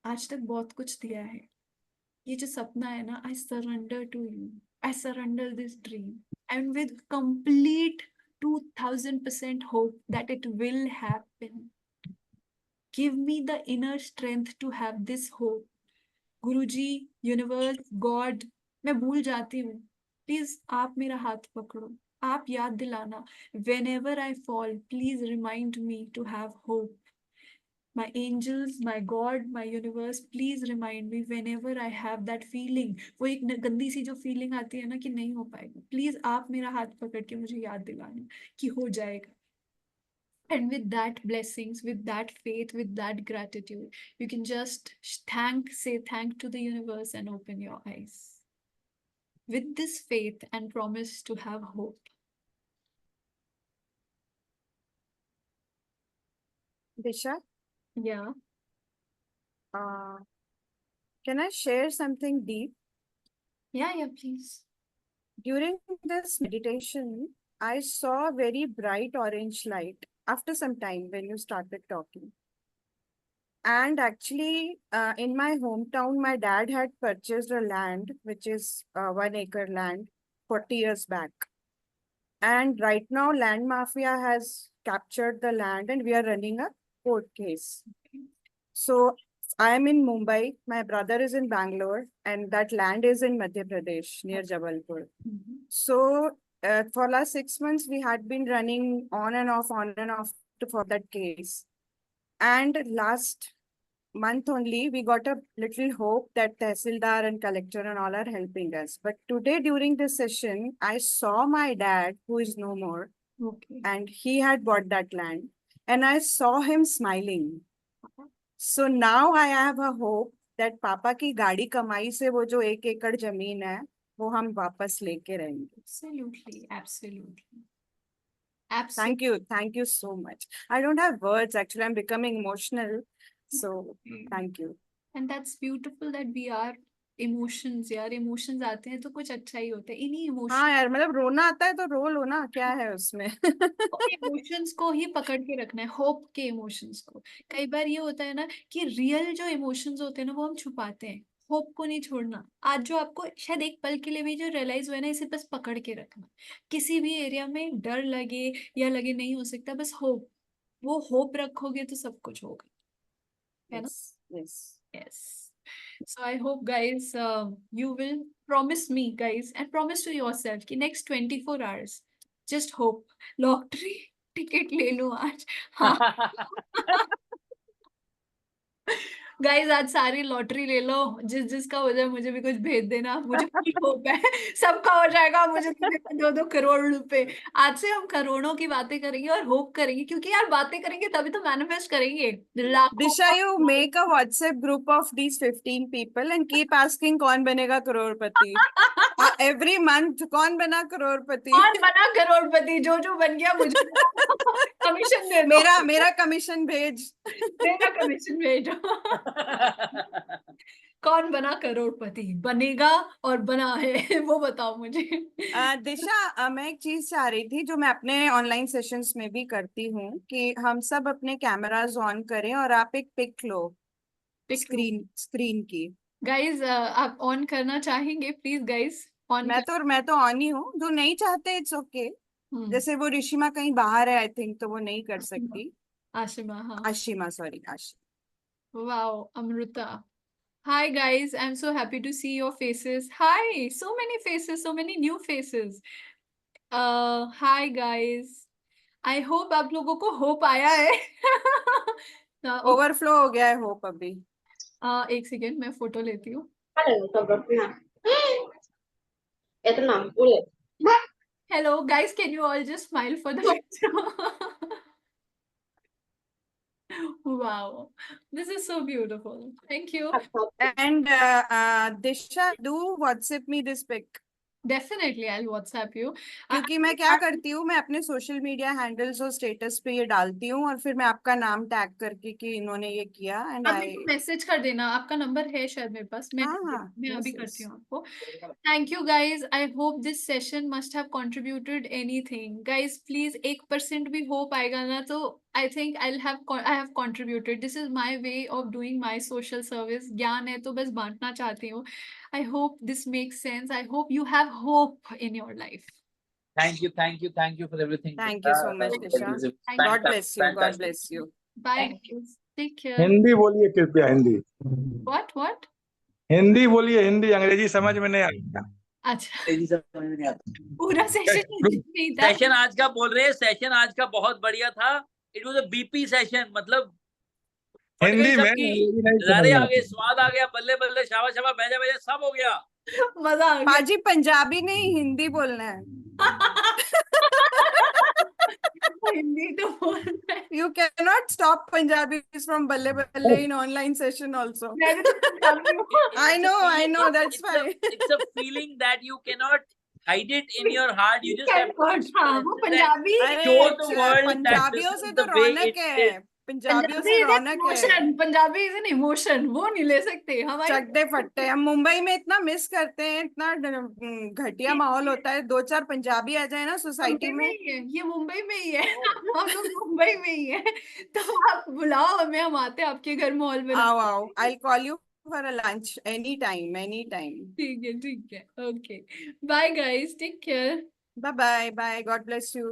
आज तक बहुत कुछ दिया है. ये जो सपना है ना, I surrender to you. I surrender this dream. And with complete 2000% hope that it will happen. Give me the inner strength to have this hope. Guruji, universe, God, मैं भूल जाती हूँ. Please आप मेरा हाथ पकड़ो. आप याद दिलाना. Whenever I fall, please remind me to have hope. My angels, my God, my universe, please remind me whenever I have that feeling. वो एक गंदी सी जो feeling आती है ना कि नहीं हो पाएगा. Please आप मेरा हाथ पकड़ के मुझे याद दिलाना कि हो जाएगा. And with that blessings, with that faith, with that gratitude, you can just say thank to the universe and open your eyes. With this faith and promise to have hope. Disha, Yeah. can I share something deep? Yeah, please. During this meditation, I saw a very bright orange light after some time when you started talking. And actually, in my hometown, my dad had purchased a land, which is 1 acre land, 40 years back. And right now, land mafia has captured the land and we are running a court case. So I am in Mumbai, my brother is in Bangalore, and that land is in Madhya Pradesh near Jabalpur. So for last 6 months, we had been running on and off for that case. And last month only, we got a little hope that Tehsildar and collector and all are helping us. But today during this session, I saw my dad, who is no more, Okay. and he had bought that land, and I saw him smiling. So now I have a hope that पापा की गाड़ी कमाई से वो जो 1 एकड़ जमीन है वो हम वापस लेके रहेंगे. Absolutely, absolutely. Thank you so much. I don't have words actually. I'm becoming emotional. So thank you. And that's beautiful that we are emotions. यार emotions आते हैं तो कुछ अच्छा ही होता है. इन्हीं emotions. हाँ यार, मतलब रोना आता है तो रो लो ना, क्या है उसमें. इमोशंस को ही पकड़ के रखना है, होप के इमोशंस को. कई बार ये होता है ना कि रियल जो इमोशंस होते हैं ना वो हम छुपाते हैं, होप को नहीं छोड़ना. आज जो आपको शायद एक पल के लिए भी जो रियलाइज हुआ है ना, इसे बस पकड़ के रखना. किसी भी एरिया में डर लगे या लगे नहीं हो सकता, बस होप, वो होप रखोगे तो सब कुछ होगा, है ना. Yes. Yes. So I hope guys, you will promise me guys and promise to yourself कि next 24 hours just hope lottery ticket ले लो आज. हाँ गाइस, आज सारी लॉटरी ले लो, जिसका हो जाए मुझे भी कुछ भेज देना. मुझे फुल होप है सबका हो जाएगा. मुझे 2-2 करोड़ रुपए. आज से हम करोड़ों की बातें करेंगे और होप करेंगे, क्योंकि यार बातें करेंगे तभी तो मैनिफेस्ट करेंगे. लाखों Disha, you make a WhatsApp group of these 15 people and keep asking कौन बनेगा करोड़पति. Every month कौन बना करोड़पति. कौन बना करोड़पति. जो बन गया मुझे कमीशन दे दो. मेरा कमीशन भेज. मेरा कमीशन भेजो. कौन बना करोड़पति, बनेगा और बना है वो बताओ मुझे. दिशा, मैं एक चीज चाह रही थी जो मैं अपने ऑनलाइन सेशंस में भी करती हूँ, कि हम सब अपने कैमरास ऑन करें और आप एक पिक लो स्क्रीन की. गाइस, आप ऑन करना चाहेंगे प्लीज गाइस ऑन. मैं तो ऑन ही हूँ. जो नहीं चाहते इट्स ओके. जैसे वो ऋषिमा कहीं बाहर है आई थिंक, तो वो नहीं कर सकती. आशिमा. हाँ, Ashima, sorry Ashima. Wow. Amrita. Hi guys, I'm so happy to see your faces. Hi, so many faces, so many new faces. Hi guys. I hope आप लोगों को होप आया है. ओवरफ्लो हो गया है होप अभी. एक सेकेंड, मैं फोटो लेती हूँ. Hello guys, can you all just smile for the picture? Wow, this is so beautiful. Thank you. And Disha, do WhatsApp me this pic. Definitely, I'll WhatsApp you. क्योंकि मैं क्या करती हूँ, मैं अपने सोशल मीडिया हैंडल्स और status पे ये डालती हूँ और फिर मैं आपका नाम टैग करके कि इन्होंने ये किया. एंड आप मैसेज कर देना. आपका नंबर है शायद मेरे पास. मैं अभी करती हूँ आपको. Thank you guys. I hope this session must have contributed anything. Guys please 1% भी होप आएगा ना तो I think I have contributed. This is my way of doing my social service. ज्ञान है तो बस बांटना चाहती हूँ. I hope this makes sense. I hope you have hope in your life. Thank you for everything. Thank you so much, Disha. God bless you. God bless you. Bye guys. Take care. Hindi बोलिए कृपया. Hindi. What? Hindi बोलिए. हिंदी, अंग्रेजी समझ में नहीं आता. अच्छा, पूरा सेशन आज का बोल रहे हैं. सेशन आज का बहुत बढ़िया था. It was a BP session. मतलब हिंदी में नजारे आ गए, स्वाद आ गया, बल्ले बल्ले, शाबा भेजा सब हो गया. मजा आ गया. पाजी पंजाबी नहीं हिंदी बोलना है. हिंदी तो बोलना है. You cannot stop Punjabis from balle balle in online session also. I know, that's why. It's a feeling that you cannot hide it in your heart. You just have to वो Punjabi show the world that this पंजाबियों is से the तो way Raunak it है. is. पंजाबियों से रौनक है. Punjabi is an emotion. वो नहीं ले सकते हमारे. चकदे फट्टे. हम मुंबई में इतना मिस करते हैं. इतना घटिया माहौल होता है. 2-4 पंजाबी आ जाए ना सोसाइटी में. ये मुंबई में ही है. हम लोग मुंबई में ही है. तो आप बुलाओ हमें, हम आते हैं आपके घर मॉल में. आओ. I'll call you for a lunch anytime. ठीक है. Okay. Bye guys. Take care. Bye. God bless you.